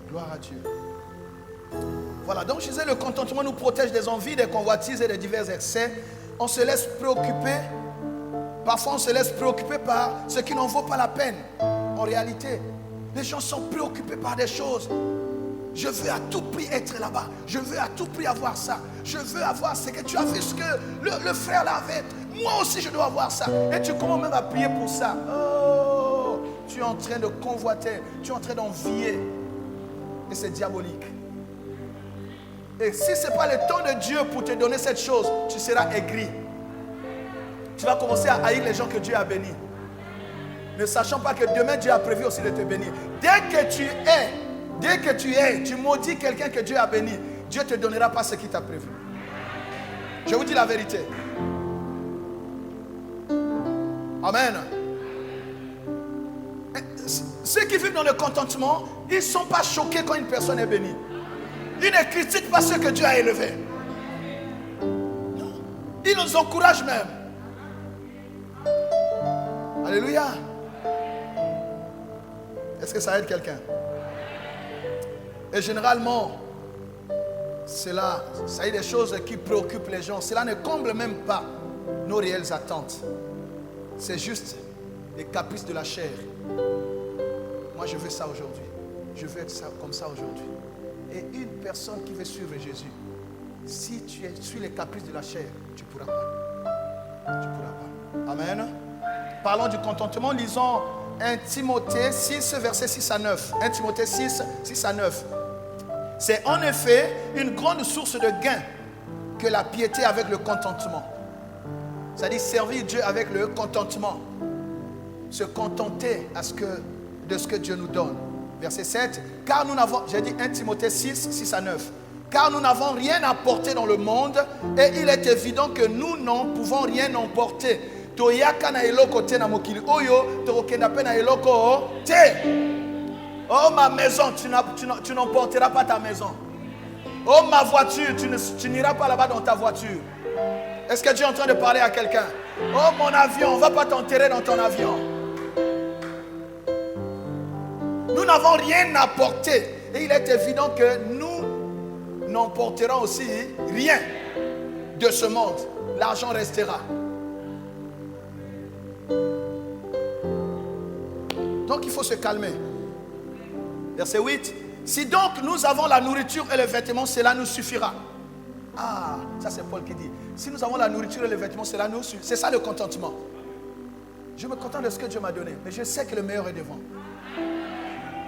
Gloire à Dieu. Voilà, donc je disais, le contentement nous protège des envies, des convoitises et des divers excès. On se laisse préoccuper. Parfois, on se laisse préoccuper par ce qui n'en vaut pas la peine. En réalité, les gens sont préoccupés par des choses. Je veux à tout prix être là-bas. Je veux à tout prix avoir ça. Je veux avoir ce que tu as vu, ce que le frère l'avait. Moi aussi, je dois avoir ça. Et tu commences même à prier pour ça. Oh, tu es en train de convoiter. Tu es en train d'envier. Et c'est diabolique. Et si ce n'est pas le temps de Dieu pour te donner cette chose, tu seras aigri. Tu vas commencer à haïr les gens que Dieu a bénis. Ne sachant pas que demain Dieu a prévu aussi de te bénir. Dès que tu es, tu maudis quelqu'un que Dieu a béni, Dieu ne te donnera pas ce qu'il t'a prévu. Je vous dis la vérité. Amen. Ceux qui vivent dans le contentement, ils ne sont pas choqués quand une personne est bénie. Ils ne critiquent pas ceux que Dieu a élevés. Non. Ils nous encouragent même. Alléluia. Est-ce que ça aide quelqu'un? Et généralement, ça est des choses qui préoccupent les gens. Cela ne comble même pas nos réelles attentes. C'est juste les caprices de la chair. Moi, je veux ça aujourd'hui. Je veux être ça, comme ça aujourd'hui. Et une personne qui veut suivre Jésus, si tu suis les caprices de la chair, tu ne pourras pas. Tu ne pourras pas. Amen. Parlons du contentement. Lisons 1 Timothée 6, versets 6 à 9. 1 Timothée 6, 6 à 9. C'est en effet une grande source de gain que la piété avec le contentement. C'est-à-dire servir Dieu avec le contentement. Se contenter de ce que Dieu nous donne. Verset 7. Car nous n'avons, j'ai dit 1 Timothée 6, 6 à 9. Car nous n'avons rien à porter dans le monde et il est évident que nous n'en pouvons rien emporter. Toyaka na eloko te na mokili oyo, tokokenda pe na eloko te. Oh ma maison, tu n'emporteras pas ta maison. Oh ma voiture, tu n'iras pas là-bas dans ta voiture. Est-ce que Dieu est en train de parler à quelqu'un? Oh mon avion, on ne va pas t'enterrer dans ton avion. Nous n'avons rien à porter. Et il est évident que nous n'emporterons aussi rien de ce monde. L'argent restera. Donc il faut se calmer. Verset 8. Si donc nous avons la nourriture et le vêtement, cela nous suffira. Ah, ça c'est Paul qui dit. Si nous avons la nourriture et le vêtement, cela nous suffira. C'est ça le contentement. Je me contente de ce que Dieu m'a donné, mais je sais que le meilleur est devant.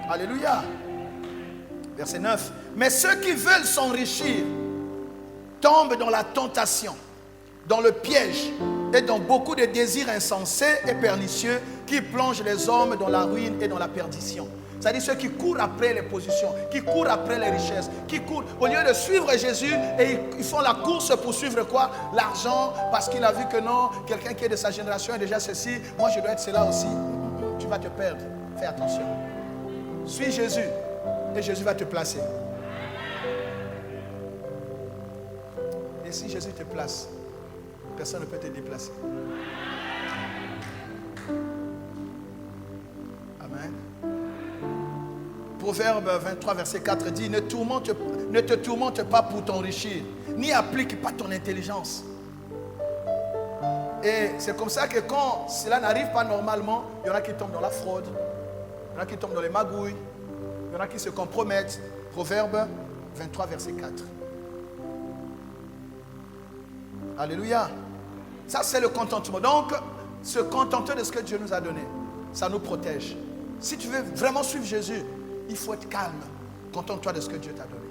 Alléluia. Verset 9. Mais ceux qui veulent s'enrichir tombent dans la tentation, dans le piège et dans beaucoup de désirs insensés et pernicieux qui plongent les hommes dans la ruine et dans la perdition. C'est-à-dire ceux qui courent après les positions, qui courent après les richesses, qui courent, au lieu de suivre Jésus, et ils font la course pour suivre quoi? L'argent, parce qu'il a vu que non, quelqu'un qui est de sa génération est déjà ceci, moi je dois être cela aussi. Tu vas te perdre, fais attention. Suis Jésus, et Jésus va te placer. Et si Jésus te place, personne ne peut te déplacer. Amen. Proverbe 23, verset 4 dit, ne te tourmente pas pour t'enrichir, ni applique pas ton intelligence. Et c'est comme ça que quand cela n'arrive pas normalement, il y en a qui tombent dans la fraude, il y en a qui tombent dans les magouilles, il y en a qui se compromettent. Proverbe 23, verset 4. Alléluia. Ça, c'est le contentement. Donc, se contenter de ce que Dieu nous a donné, ça nous protège. Si tu veux vraiment suivre Jésus, il faut être calme. Contente-toi de ce que Dieu t'a donné.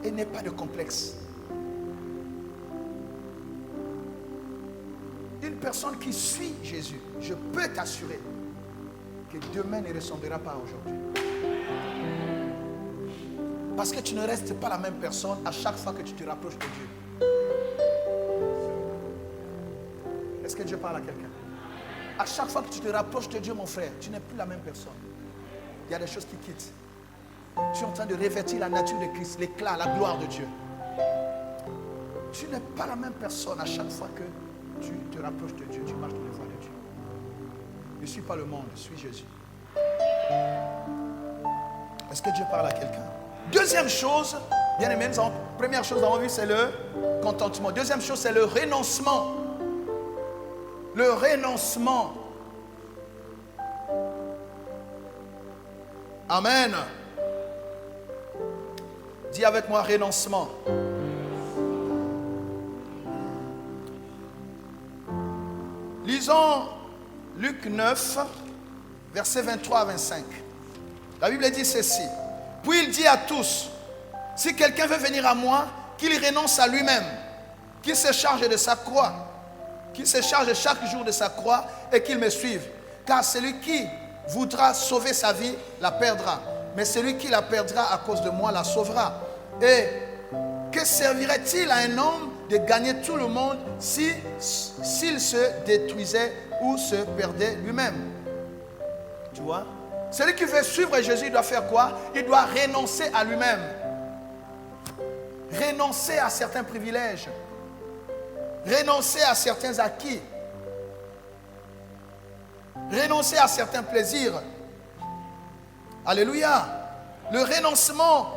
Et n'aie pas de complexe. Une personne qui suit Jésus, je peux t'assurer que demain ne ressemblera pas à aujourd'hui. Parce que tu ne restes pas la même personne à chaque fois que tu te rapproches de Dieu. Est-ce que Dieu parle à quelqu'un? À chaque fois que tu te rapproches de Dieu, mon frère, tu n'es plus la même personne. Il y a des choses qui quittent. Tu es en train de revêtir la nature de Christ, l'éclat, la gloire de Dieu. Tu n'es pas la même personne à chaque fois que tu te rapproches de Dieu, tu marches dans les voies de Dieu. Ne suis pas le monde, suis Jésus. Est-ce que Dieu parle à quelqu'un? Deuxième chose, bien aimé, première chose qu'on a vu, c'est le contentement. Deuxième chose, c'est le renoncement. Le renoncement. Amen. Dis avec moi, renoncement. Lisons Luc 9, versets 23 à 25. La Bible dit ceci. Puis il dit à tous, si quelqu'un veut venir à moi, qu'il renonce à lui-même, qu'il se charge de sa croix, qu'il se charge chaque jour de sa croix et qu'il me suive. Car celui qui voudra sauver sa vie, la perdra. Mais celui qui la perdra à cause de moi, la sauvera. Et que servirait-il à un homme de gagner tout le monde s'il se détruisait ou se perdait lui-même? Tu vois? Celui qui veut suivre Jésus, il doit faire quoi? Il doit renoncer à lui-même. Renoncer à certains privilèges. Renoncer à certains acquis. Renoncer à certains plaisirs. Alléluia. Le renoncement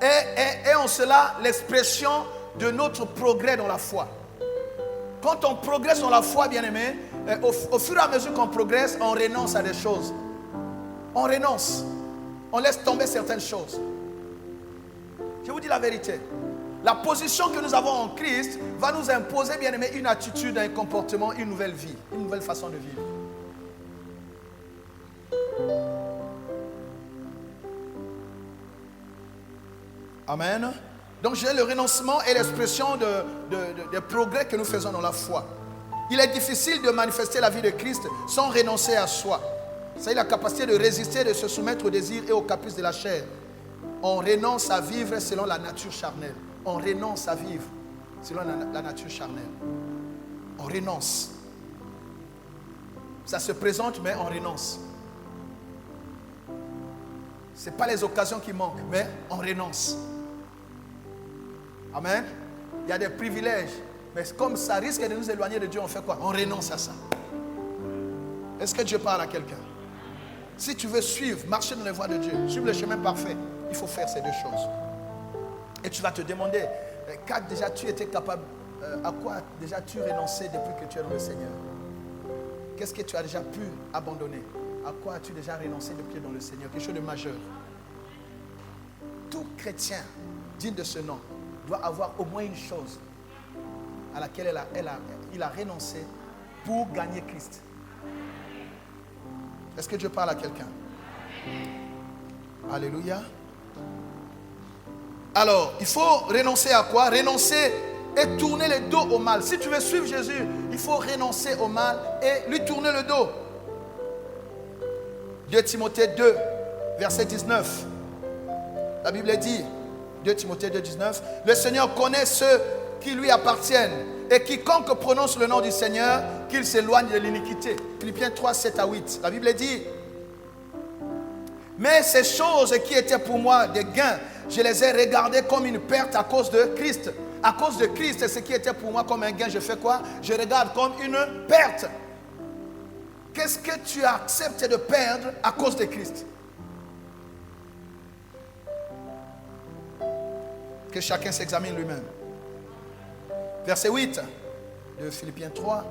est en cela l'expression de notre progrès dans la foi. Quand on progresse dans la foi, bien-aimé, au fur et à mesure qu'on progresse, on renonce à des choses. On renonce. On laisse tomber certaines choses. Je vous dis la vérité. La position que nous avons en Christ va nous imposer, bien-aimé, une attitude, un comportement, une nouvelle vie, une nouvelle façon de vivre. Amen. Donc, le renoncement est l'expression de progrès que nous faisons dans la foi. Il est difficile de manifester la vie de Christ sans renoncer à soi. C'est la capacité de résister, de se soumettre aux désirs et aux caprices de la chair. On renonce à vivre selon la nature charnelle. On renonce à vivre selon la nature charnelle. On renonce. Ça se présente, mais on renonce. Ce n'est pas les occasions qui manquent, mais on renonce. Amen. Il y a des privilèges, mais comme ça risque de nous éloigner de Dieu, on fait quoi? On renonce à ça. Est-ce que Dieu parle à quelqu'un? Si tu veux suivre, marcher dans les voies de Dieu, suivre le chemin parfait, il faut faire ces deux choses. Et tu vas te demander, quand déjà tu étais capable, à quoi déjà tu renonçais depuis que tu es dans le Seigneur? Qu'est-ce que tu as déjà pu abandonner? À quoi as-tu déjà renoncé depuis dans le Seigneur? Quelque chose de majeur. Tout chrétien digne de ce nom doit avoir au moins une chose à laquelle il a renoncé pour gagner Christ. Est-ce que Dieu parle à quelqu'un? Alléluia. Alors, il faut renoncer à quoi? Renoncer et tourner le dos au mal. Si tu veux suivre Jésus, il faut renoncer au mal et lui tourner le dos. 2 Timothée 2, verset 19. La Bible dit, 2 Timothée 2, 19, le Seigneur connaît ceux qui lui appartiennent. Et quiconque prononce le nom du Seigneur, qu'il s'éloigne de l'iniquité. Philippiens 3, 7 à 8. La Bible dit, mais ces choses qui étaient pour moi des gains, je les ai regardées comme une perte à cause de Christ. À cause de Christ, ce qui était pour moi comme un gain, je fais quoi? Je regarde comme une perte. Qu'est-ce que tu acceptes de perdre à cause de Christ? Que chacun s'examine lui-même. Verset 8 de Philippiens 3.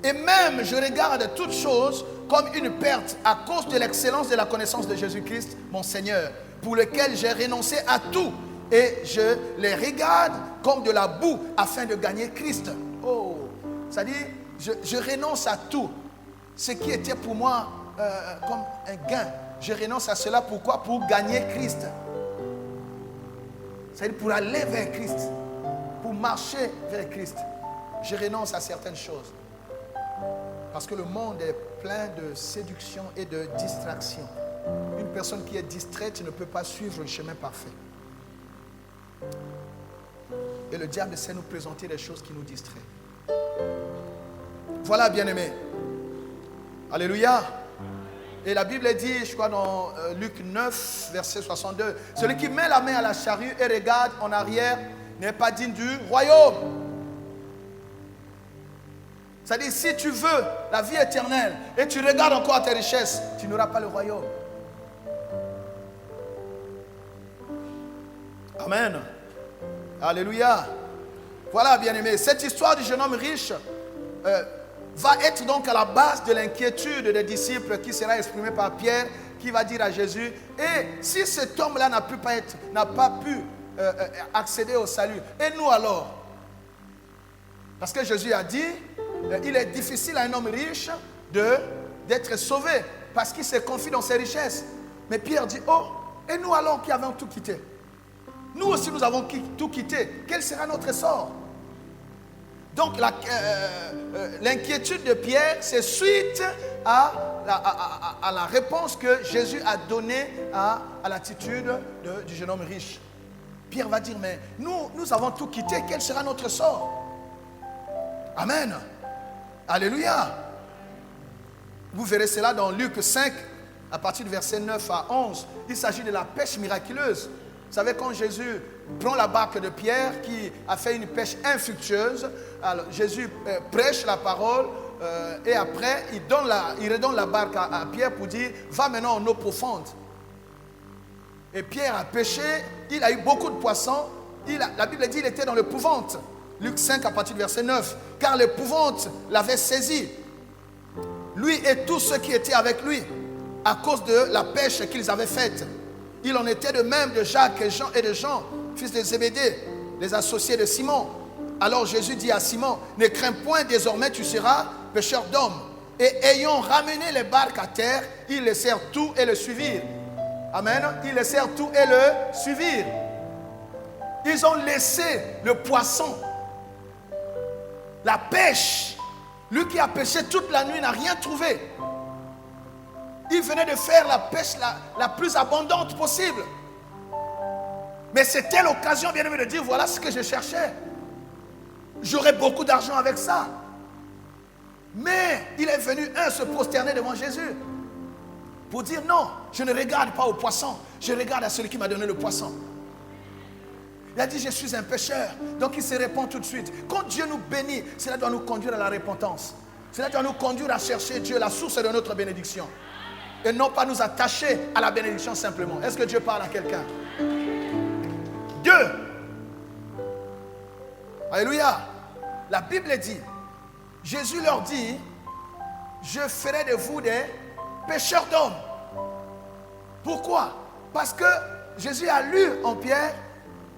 Et même je regarde toutes choses comme une perte à cause de l'excellence de la connaissance de Jésus-Christ, mon Seigneur, pour lesquels j'ai renoncé à tout. Et je les regarde comme de la boue afin de gagner Christ. Oh, c'est-à-dire, je renonce à tout. Ce qui était pour moi comme un gain. Je renonce à cela. Pourquoi? Pour gagner Christ. C'est-à-dire pour aller vers Christ. Pour marcher vers Christ. Je renonce à certaines choses. Parce que le monde est plein de séduction et de distraction. Une personne qui est distraite ne peut pas suivre le chemin parfait. Et le diable essaie de nous présenter des choses qui nous distraient. Voilà, bien-aimés. Alléluia. Et la Bible dit, je crois dans Luc 9, verset 62, « Celui qui met la main à la charrue et regarde en arrière n'est pas digne du royaume. » C'est-à-dire, si tu veux la vie éternelle et tu regardes encore à tes richesses, tu n'auras pas le royaume. Amen. Alléluia. Voilà, bien-aimés. Cette histoire du jeune homme riche va être donc à la base de l'inquiétude des disciples qui sera exprimée par Pierre, qui va dire à Jésus, et si cet homme-là n'a pas pu accéder au salut, et nous alors? Parce que Jésus a dit, il est difficile à un homme riche d'être sauvé, parce qu'il se confie dans ses richesses. Mais Pierre dit, oh, et nous alors qui avons tout quitté? Nous aussi nous avons tout quitté. Quel sera notre sort? Donc l'inquiétude de Pierre, c'est suite à la réponse que Jésus a donnée à l'attitude du jeune homme riche. Pierre va dire, mais nous avons tout quitté, quel sera notre sort? Amen. Alléluia. Vous verrez cela dans Luc 5, à partir du verset 9 à 11. Il s'agit de la pêche miraculeuse. Vous savez, quand Jésus prend la barque de Pierre, qui a fait une pêche infructueuse, alors Jésus prêche la parole et après, il redonne la barque à Pierre pour dire, va maintenant en eau profonde. Et Pierre a pêché, il a eu beaucoup de poissons. La Bible dit qu'il était dans l'épouvante. Luc 5 à partir du verset 9. Car l'épouvante l'avait saisi, lui et tous ceux qui étaient avec lui, à cause de la pêche qu'ils avaient faite. Il en était de même de Jacques et de Jean, fils de Zébédée, les associés de Simon. Alors Jésus dit à Simon, ne crains point, désormais tu seras pêcheur d'hommes. Et ayant ramené les barques à terre, ils laissèrent tout et le suivirent. Amen. Ils laissèrent tout et le suivirent. Ils ont laissé le poisson, la pêche. Lui qui a pêché toute la nuit n'a rien trouvé. Il venait de faire la pêche la plus abondante possible. Mais c'était l'occasion, bien aimé, de dire, voilà ce que je cherchais. J'aurais beaucoup d'argent avec ça. Mais il est venu, se prosterner devant Jésus. Pour dire, non, je ne regarde pas au poisson. Je regarde à celui qui m'a donné le poisson. Il a dit, je suis un pécheur. Donc il se répand tout de suite. Quand Dieu nous bénit, cela doit nous conduire à la repentance. Cela doit nous conduire à chercher Dieu, la source de notre bénédiction. Et non pas nous attacher à la bénédiction simplement. Est-ce que Dieu parle à quelqu'un? 2. Alléluia. La Bible dit, Jésus leur dit, je ferai de vous des pêcheurs d'hommes. Pourquoi? Parce que Jésus a lu en Pierre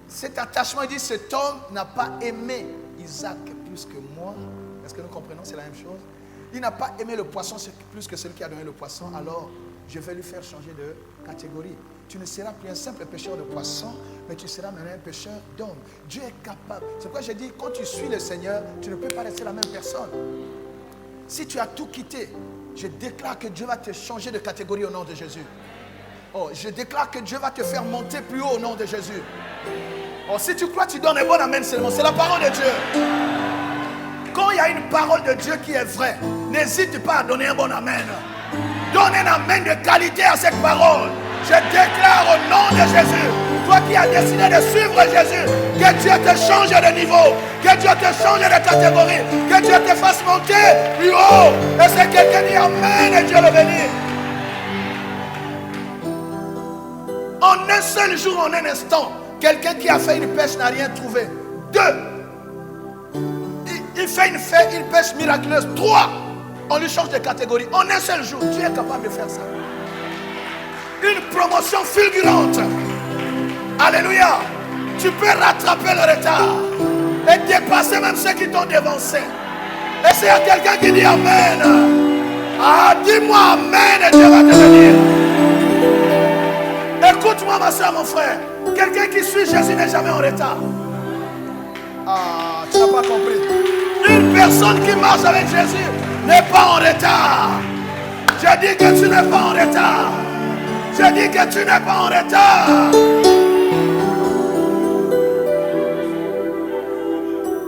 cet attachement. Il dit, cet homme n'a pas aimé Isaac plus que moi. Est-ce que nous comprenons? C'est la même chose. Il n'a pas aimé le poisson plus que celui qui a donné le poisson. Alors, je vais lui faire changer de catégorie. Tu ne seras plus un simple pêcheur de poissons, mais tu seras maintenant un pêcheur d'hommes. Dieu est capable. C'est pourquoi j'ai dit, quand tu suis le Seigneur, tu ne peux pas rester la même personne. Si tu as tout quitté, je déclare que Dieu va te changer de catégorie au nom de Jésus. Oh, je déclare que Dieu va te faire monter plus haut au nom de Jésus. Oh, si tu crois, tu donnes un bon amen seulement. C'est la parole de Dieu. Quand il y a une parole de Dieu qui est vraie, n'hésite pas à donner un bon amen. Donne un amen de qualité à cette parole. Je déclare au nom de Jésus, toi qui as décidé de suivre Jésus, que Dieu te change de niveau, que Dieu te change de catégorie, que Dieu te fasse monter plus haut. Et c'est quelqu'un qui dit amen et Dieu le bénit. En un seul jour, en un instant, quelqu'un qui a fait une pêche n'a rien trouvé. 2, il fait une pêche miraculeuse. 3, on lui change de catégorie. En un seul jour, Dieu est capable de faire ça. une promotion fulgurante. Alléluia. Tu peux rattraper le retard et dépasser même ceux qui t'ont devancé. Et s'il y a quelqu'un qui dit Amen, dis-moi Amen et Dieu va te bénir. Écoute-moi ma soeur, mon frère. Quelqu'un qui suit Jésus n'est jamais en retard. Tu n'as pas compris. Une personne qui marche avec Jésus n'est pas en retard. Je dis que tu n'es pas en retard. Je dis que tu n'es pas en retard.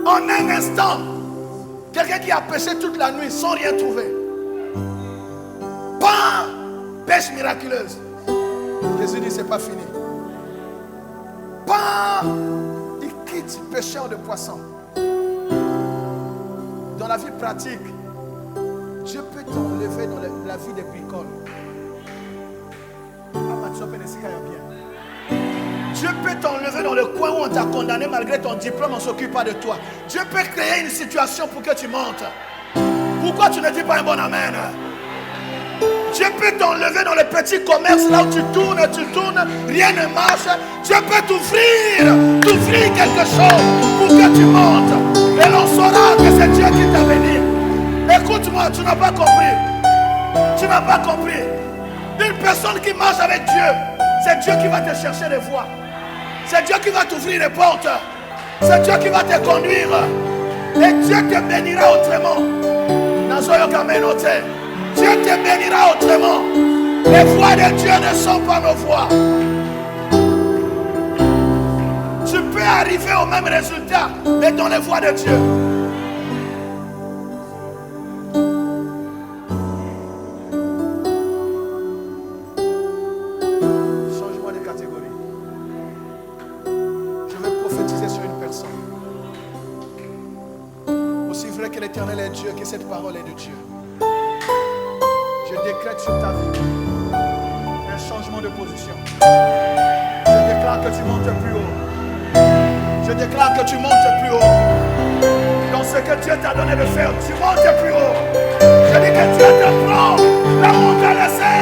En un instant, quelqu'un qui a pêché toute la nuit sans rien trouver. Bam! Pêche miraculeuse. Jésus dit c'est pas fini. Bam! Il quitte pêcheur de poissons. Dans la vie pratique, Dieu peut t'enlever dans la vie des bricoles. Dieu peut t'enlever dans le coin où on t'a condamné malgré ton diplôme, on ne s'occupe pas de toi. Dieu peut créer une situation pour que tu montes. Pourquoi tu ne dis pas un bon amen? Dieu peut t'enlever dans le petit commerce là où tu tournes, rien ne marche. Dieu peut t'offrir quelque chose pour que tu montes. Et l'on saura que c'est Dieu qui t'a béni. Écoute-moi, tu n'as pas compris. Tu n'as pas compris. Une personne qui marche avec Dieu, c'est Dieu qui va te chercher des voies. C'est Dieu qui va t'ouvrir les portes. C'est Dieu qui va te conduire. Et Dieu te bénira autrement. Dieu te bénira autrement. Les voies de Dieu ne sont pas nos voies. Tu peux arriver au même résultat, mais dans les voies de Dieu. Changement de catégorie. Je vais prophétiser sur une personne. Aussi vrai que l'Éternel est Dieu, que cette parole est de Dieu. Je décrète sur ta vie un changement de position. Je déclare que tu montes plus haut. Je déclare que tu montes plus haut. Dans ce que Dieu t'a donné de faire, tu montes plus haut. Je dis que Dieu te prend là où on t'a laissé.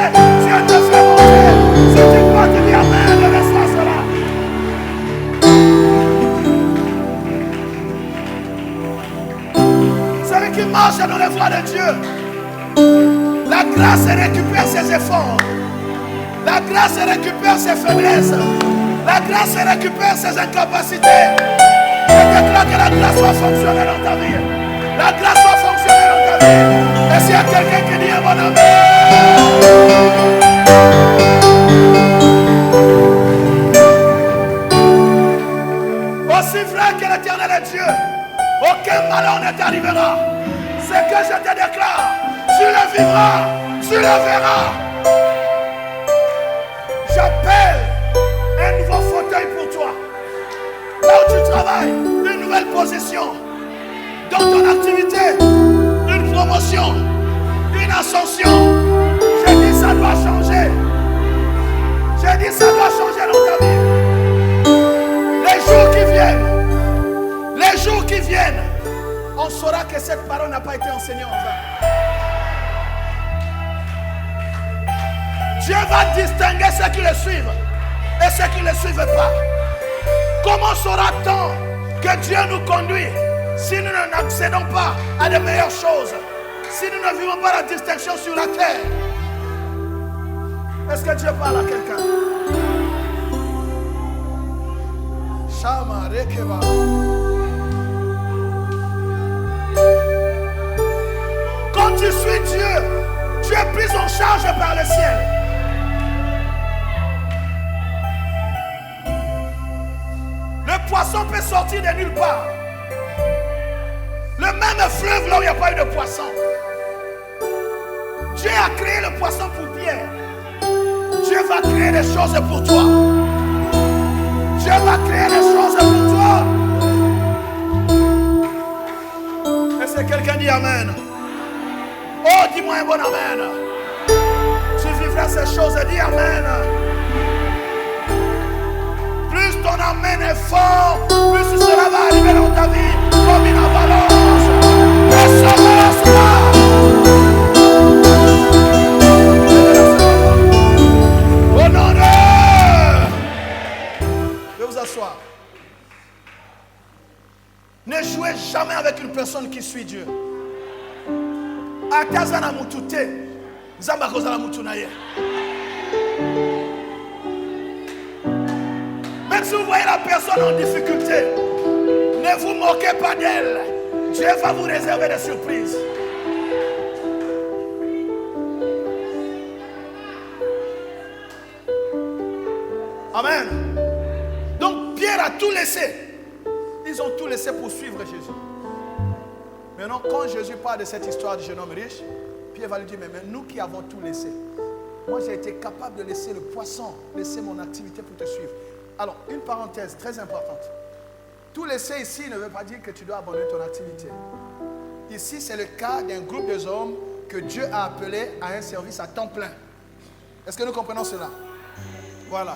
Dieu te fait monter. Si tu crois, te dis Amen, laisse-moi cela. Celui qui marche dans les voies de Dieu, la grâce récupère ses efforts. La grâce récupère ses faiblesses. La grâce récupère ses incapacités. Je déclare que la grâce va fonctionner dans ta vie. La grâce va fonctionner dans ta vie. Et s'il y a quelqu'un qui dit mon amen. Aussi vrai que l'Éternel est Dieu, aucun malheur ne t'arrivera. C'est que je te déclare. Tu le vivras, tu le verras. J'appelle un nouveau fauteuil pour toi. Là où tu travailles, une nouvelle position. Dans ton activité, une promotion, une ascension. J'ai dit ça doit changer. J'ai dit ça doit changer dans ta vie. Les jours qui viennent, on saura que cette parole n'a pas été enseignée en vain. Dieu va distinguer ceux qui le suivent et ceux qui ne le suivent pas. Comment saura-t-on que Dieu nous conduit si nous n'accédons pas à de meilleures choses? Si nous ne vivons pas la distinction sur la terre? Est-ce que Dieu parle à quelqu'un? Shama Rekeba. Quand tu suis Dieu, tu es pris en charge par le ciel. Le poisson peut sortir de nulle part. Le même fleuve là où il n'y a pas eu de poisson. Dieu a créé le poisson pour Pierre. Dieu va créer des choses pour toi. Dieu va créer des choses pour toi. Est-ce que quelqu'un dit Amen? Oh, dis-moi un bon Amen. Tu vivras ces choses et dis Amen. Plus ton Amen est fort, plus cela va arriver dans ta vie comme une avalanche. Oh, Ne jouez jamais avec une personne qui suit Dieu. Atazana mutute, zamba kozala mutunaye. Même si vous voyez la personne en difficulté, ne vous moquez pas d'elle. Dieu va vous réserver des surprises. Amen. Donc Pierre a tout laissé. Ils ont tout laissé pour suivre Jésus. Maintenant, quand Jésus parle de cette histoire du jeune homme riche, Pierre va lui dire, mais nous qui avons tout laissé, moi j'ai été capable de laisser le poisson, laisser mon activité pour te suivre. Alors, une parenthèse très importante. Tout laisser ici ne veut pas dire que tu dois abandonner ton activité. Ici, c'est le cas d'un groupe de hommes que Dieu a appelé à un service à temps plein. Est-ce que nous comprenons cela? Voilà.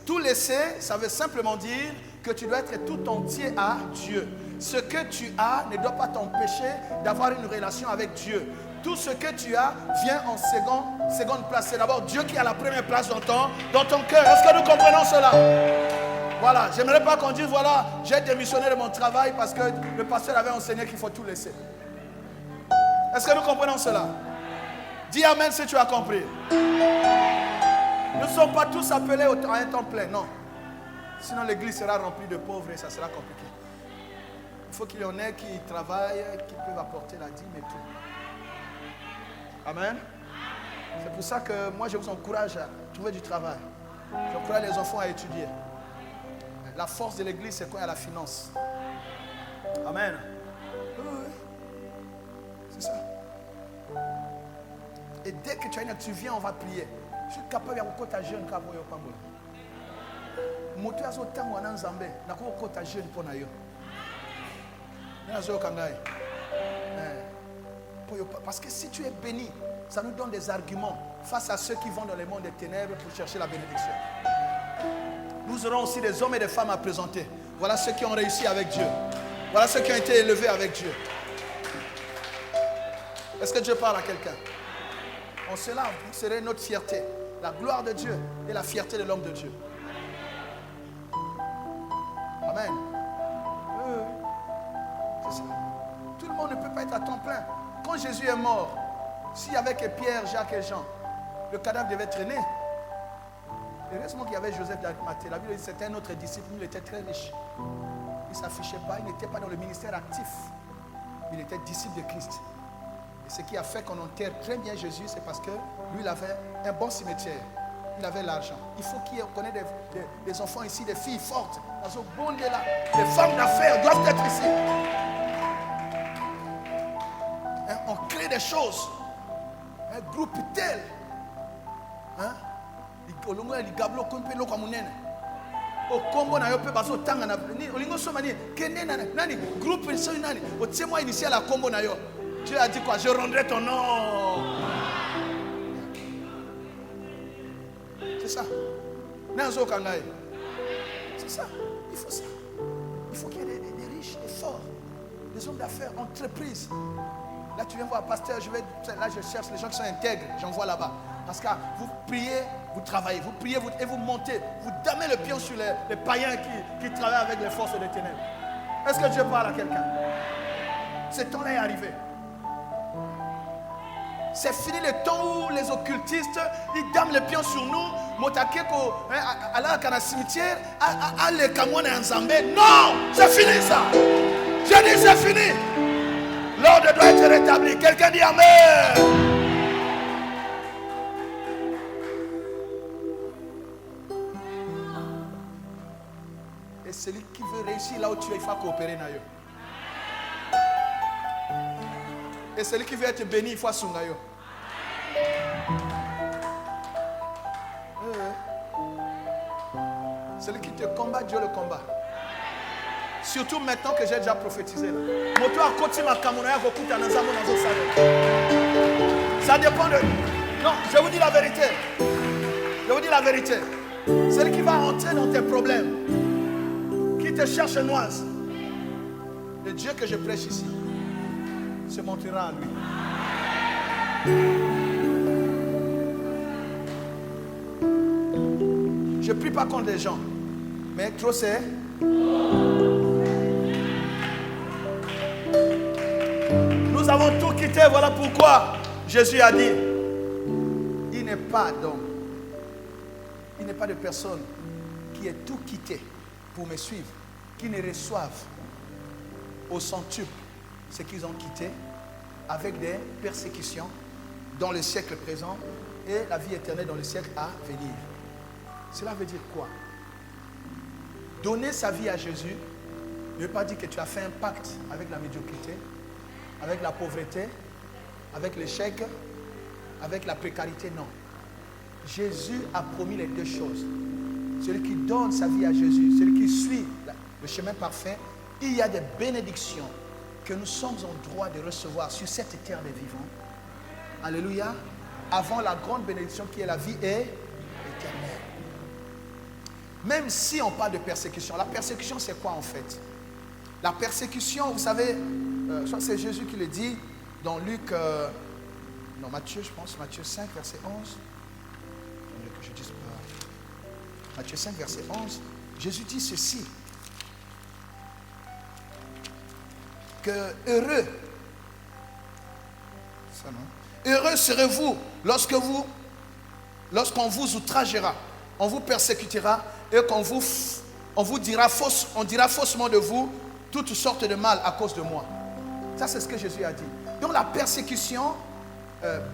Tout laisser, ça veut simplement dire que tu dois être tout entier à Dieu. Ce que tu as ne doit pas t'empêcher d'avoir une relation avec Dieu. Tout ce que tu as vient en seconde place. C'est d'abord Dieu qui a la première place dans ton cœur. Est-ce que nous comprenons cela? Voilà, j'aimerais pas qu'on dise, voilà, j'ai démissionné de mon travail parce que le pasteur avait enseigné qu'il faut tout laisser. Est-ce que nous comprenons cela? Dis Amen si tu as compris. Nous ne sommes pas tous appelés à un temps plein, non. Sinon l'église sera remplie de pauvres et ça sera compliqué. Il faut qu'il y en ait qui travaillent, qui peuvent apporter la dîme et tout. Amen. C'est pour ça que moi je vous encourage à trouver du travail. J'encourage les enfants à étudier. La force de l'église, c'est quand il y a la finance. Amen. Oui. C'est ça. Et dès que tu viens, on va prier. Je suis capable de vous ta jeune quand vous êtes pas bon. Moto azo tango na nzambe na ko kota jeune pona yo. Parce que si tu es béni, ça nous donne des arguments face à ceux qui vont dans le monde des ténèbres pour chercher la bénédiction. Nous aurons aussi des hommes et des femmes à présenter. Voilà ceux qui ont réussi avec Dieu. Voilà ceux qui ont été élevés avec Dieu. Est-ce que Dieu parle à quelqu'un? En cela, vous serez notre fierté. La gloire de Dieu et la fierté de l'homme de Dieu. Amen. C'est ça. Tout le monde ne peut pas être à temps plein. Quand Jésus est mort, si avec Pierre, Jacques et Jean, le cadavre devait traîner. Heureusement qu'il y avait Joseph d'Arimathée. La Bible dit que c'était un autre disciple, il était très riche. Il ne s'affichait pas, il n'était pas dans le ministère actif. Il était disciple de Christ. Et ce qui a fait qu'on enterre très bien Jésus, c'est parce que lui, il avait un bon cimetière. Il avait l'argent. Il faut qu'il connaisse des enfants ici, des filles fortes. Dans ce monde là, les femmes d'affaires doivent être ici. Hein, on crée des choses. Un groupe tel. Hein? Au combo na yo pe baso tanga na ni olingo soma ni kene nani groupe so nani au témoin initial à combo na yo. Dieu a dit quoi? Je rendrai ton nom. C'est ça. C'est ça. Il faut ça. Il faut qu'il y ait des riches, des forts, des hommes d'affaires, entreprises. Là, tu viens voir, pasteur, là, je cherche les gens qui sont intègres. J'envoie là-bas. Parce que vous priez, vous travaillez. Vous priez et vous montez. Vous damez le pion sur les païens qui travaillent avec les forces des ténèbres. Est-ce que Dieu parle à quelqu'un? Ce temps-là est arrivé. C'est fini le temps où les occultistes, ils dament le pion sur nous. Motakeko, aller à cimetière, aller kamone en Zambé. Non, c'est fini ça. Je dis c'est fini. L'ordre doit être rétabli. Quelqu'un dit Amen. Et celui qui veut réussir là où tu es, il faut coopérer. Et celui qui veut être béni, il faut sungayo. Celui qui te combat, Dieu le combat. Surtout maintenant que j'ai déjà prophétisé là. Ça dépend de... Non, je vous dis la vérité. Je vous dis la vérité. Celui qui va entrer dans tes problèmes, qui te cherche noise, le Dieu que je prêche ici se montrera à lui. Je ne prie pas contre les gens, mais trop c'est. ont tout quitté. Voilà pourquoi Jésus a dit, il n'est pas d'homme, il n'est pas de personne qui ait tout quitté pour me suivre, qui ne reçoivent au centuple ce qu'ils ont quitté avec des persécutions dans le siècle présent et la vie éternelle dans le siècle à venir. Cela veut dire quoi? Donner sa vie à Jésus ne veut pas dire que tu as fait un pacte avec la médiocrité, avec la pauvreté, avec l'échec, avec la précarité. Non. Jésus a promis les deux choses. Celui qui donne sa vie à Jésus, celui qui suit le chemin parfait, il y a des bénédictions que nous sommes en droit de recevoir sur cette terre des vivants. Alléluia. Avant la grande bénédiction qui est la vie éternelle. Même si on parle de persécution, la persécution c'est quoi en fait? La persécution, vous savez, je crois que c'est Jésus qui le dit dans Luc, Matthieu, je pense, Matthieu 5, verset 11. Que je dise pas. Matthieu 5, verset 11. Jésus dit ceci. Que heureux, ça non? Heureux serez-vous lorsqu'on vous outragera, on vous persécutera et on dira faussement de vous toutes sortes de mal à cause de moi. Ça, c'est ce que Jésus a dit. Donc la persécution,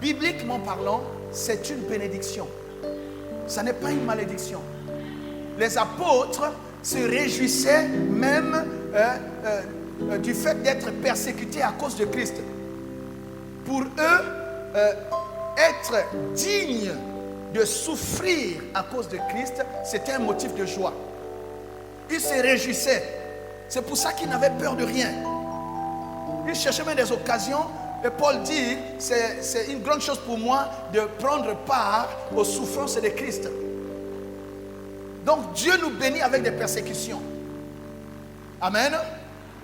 bibliquement parlant, c'est une bénédiction. Ça n'est pas une malédiction. Les apôtres se réjouissaient même du fait d'être persécutés à cause de Christ. Pour eux, être digne de souffrir à cause de Christ, c'était un motif de joie. Ils se réjouissaient. C'est pour ça qu'ils n'avaient peur de rien. Ils cherchaient même des occasions. Et Paul dit, c'est une grande chose pour moi de prendre part aux souffrances de Christ. Donc Dieu nous bénit avec des persécutions. Amen.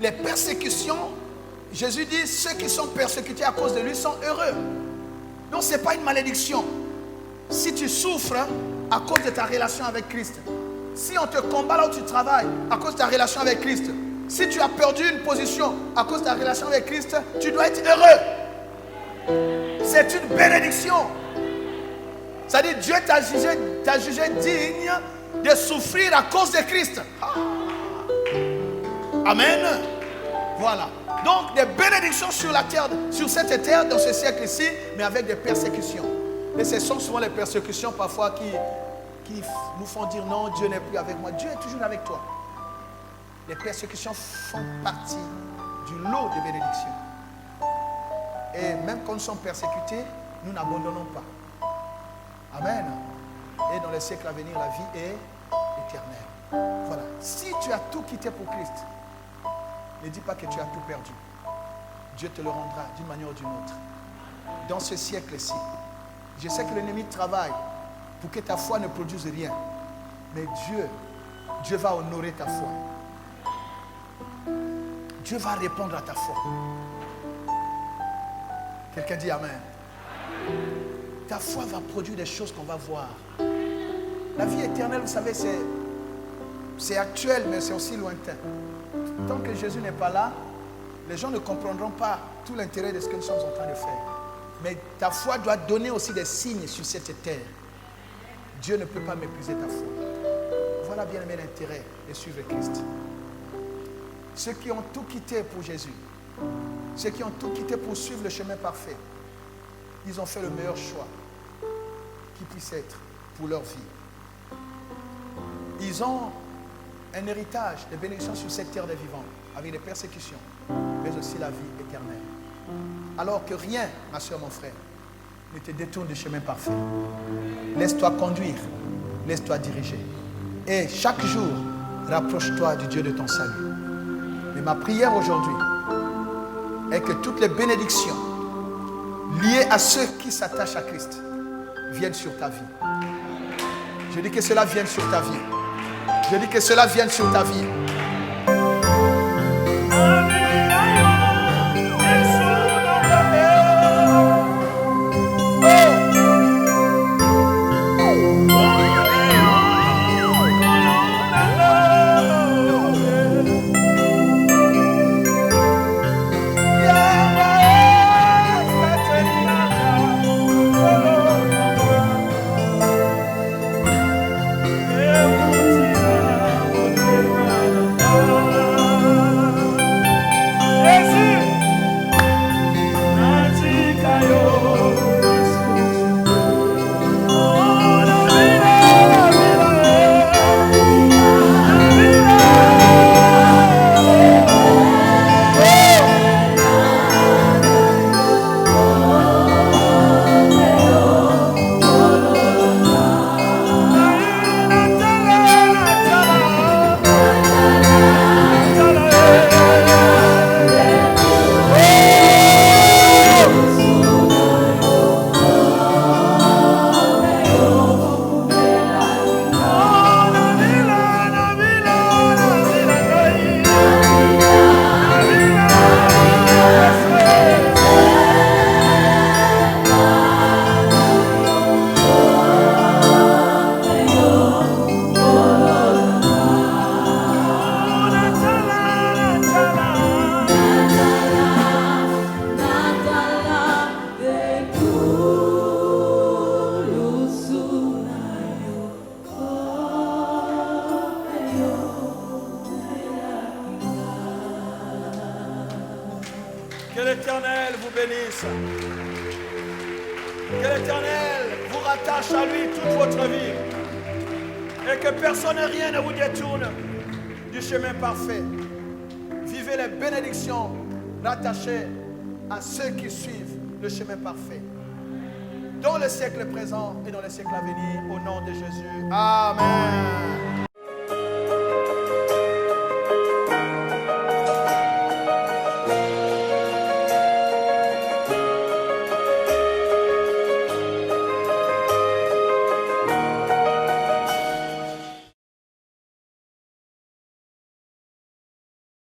Les persécutions, Jésus dit, ceux qui sont persécutés à cause de lui sont heureux. Donc ce n'est pas une malédiction. Si tu souffres à cause de ta relation avec Christ, si on te combat là où tu travailles à cause de ta relation avec Christ, si tu as perdu une position à cause de ta relation avec Christ, tu dois être heureux. C'est une bénédiction. C'est-à-dire Dieu t'a jugé digne de souffrir à cause de Christ. Amen. Voilà. Donc des bénédictions sur la terre, sur cette terre, dans ce siècle-ci, mais avec des persécutions. Et ce sont souvent les persécutions parfois qui nous font dire non, Dieu n'est plus avec moi. Dieu est toujours avec toi. Les persécutions font partie du lot de bénédictions. Et même quand nous sommes persécutés, nous n'abandonnons pas. Amen. Et dans les siècles à venir, la vie est éternelle. Voilà. Si tu as tout quitté pour Christ, ne dis pas que tu as tout perdu. Dieu te le rendra d'une manière ou d'une autre. Dans ce siècle-ci, je sais que l'ennemi travaille pour que ta foi ne produise rien. Mais Dieu va honorer ta foi. Dieu va répondre à ta foi. Quelqu'un dit Amen. Ta foi va produire des choses qu'on va voir. La vie éternelle, vous savez, c'est actuel, mais c'est aussi lointain. Tant que Jésus n'est pas là, les gens ne comprendront pas tout l'intérêt de ce que nous sommes en train de faire. Mais ta foi doit donner aussi des signes sur cette terre. Dieu ne peut pas mépriser ta foi. Voilà bien aimé l'intérêt de suivre Christ. Ceux qui ont tout quitté pour Jésus, ceux qui ont tout quitté pour suivre le chemin parfait, ils ont fait le meilleur choix qui puisse être pour leur vie. Ils ont un héritage de bénédictions sur cette terre des vivants, avec des persécutions, mais aussi la vie éternelle. Alors que rien, ma soeur, mon frère, ne te détourne du chemin parfait. Laisse-toi conduire, laisse-toi diriger. Et chaque jour, rapproche-toi du Dieu de ton salut. Mais ma prière aujourd'hui est que toutes les bénédictions liées à ceux qui s'attachent à Christ viennent sur ta vie. Je dis que cela vienne sur ta vie. Je dis que cela vienne sur ta vie. Que l'Éternel vous bénisse. Que l'Éternel vous rattache à lui toute votre vie. Et que personne et rien ne vous détourne du chemin parfait. Vivez les bénédictions rattachées à ceux qui suivent le chemin parfait. Dans le siècle présent et dans le siècle à venir, au nom de Jésus. Amen.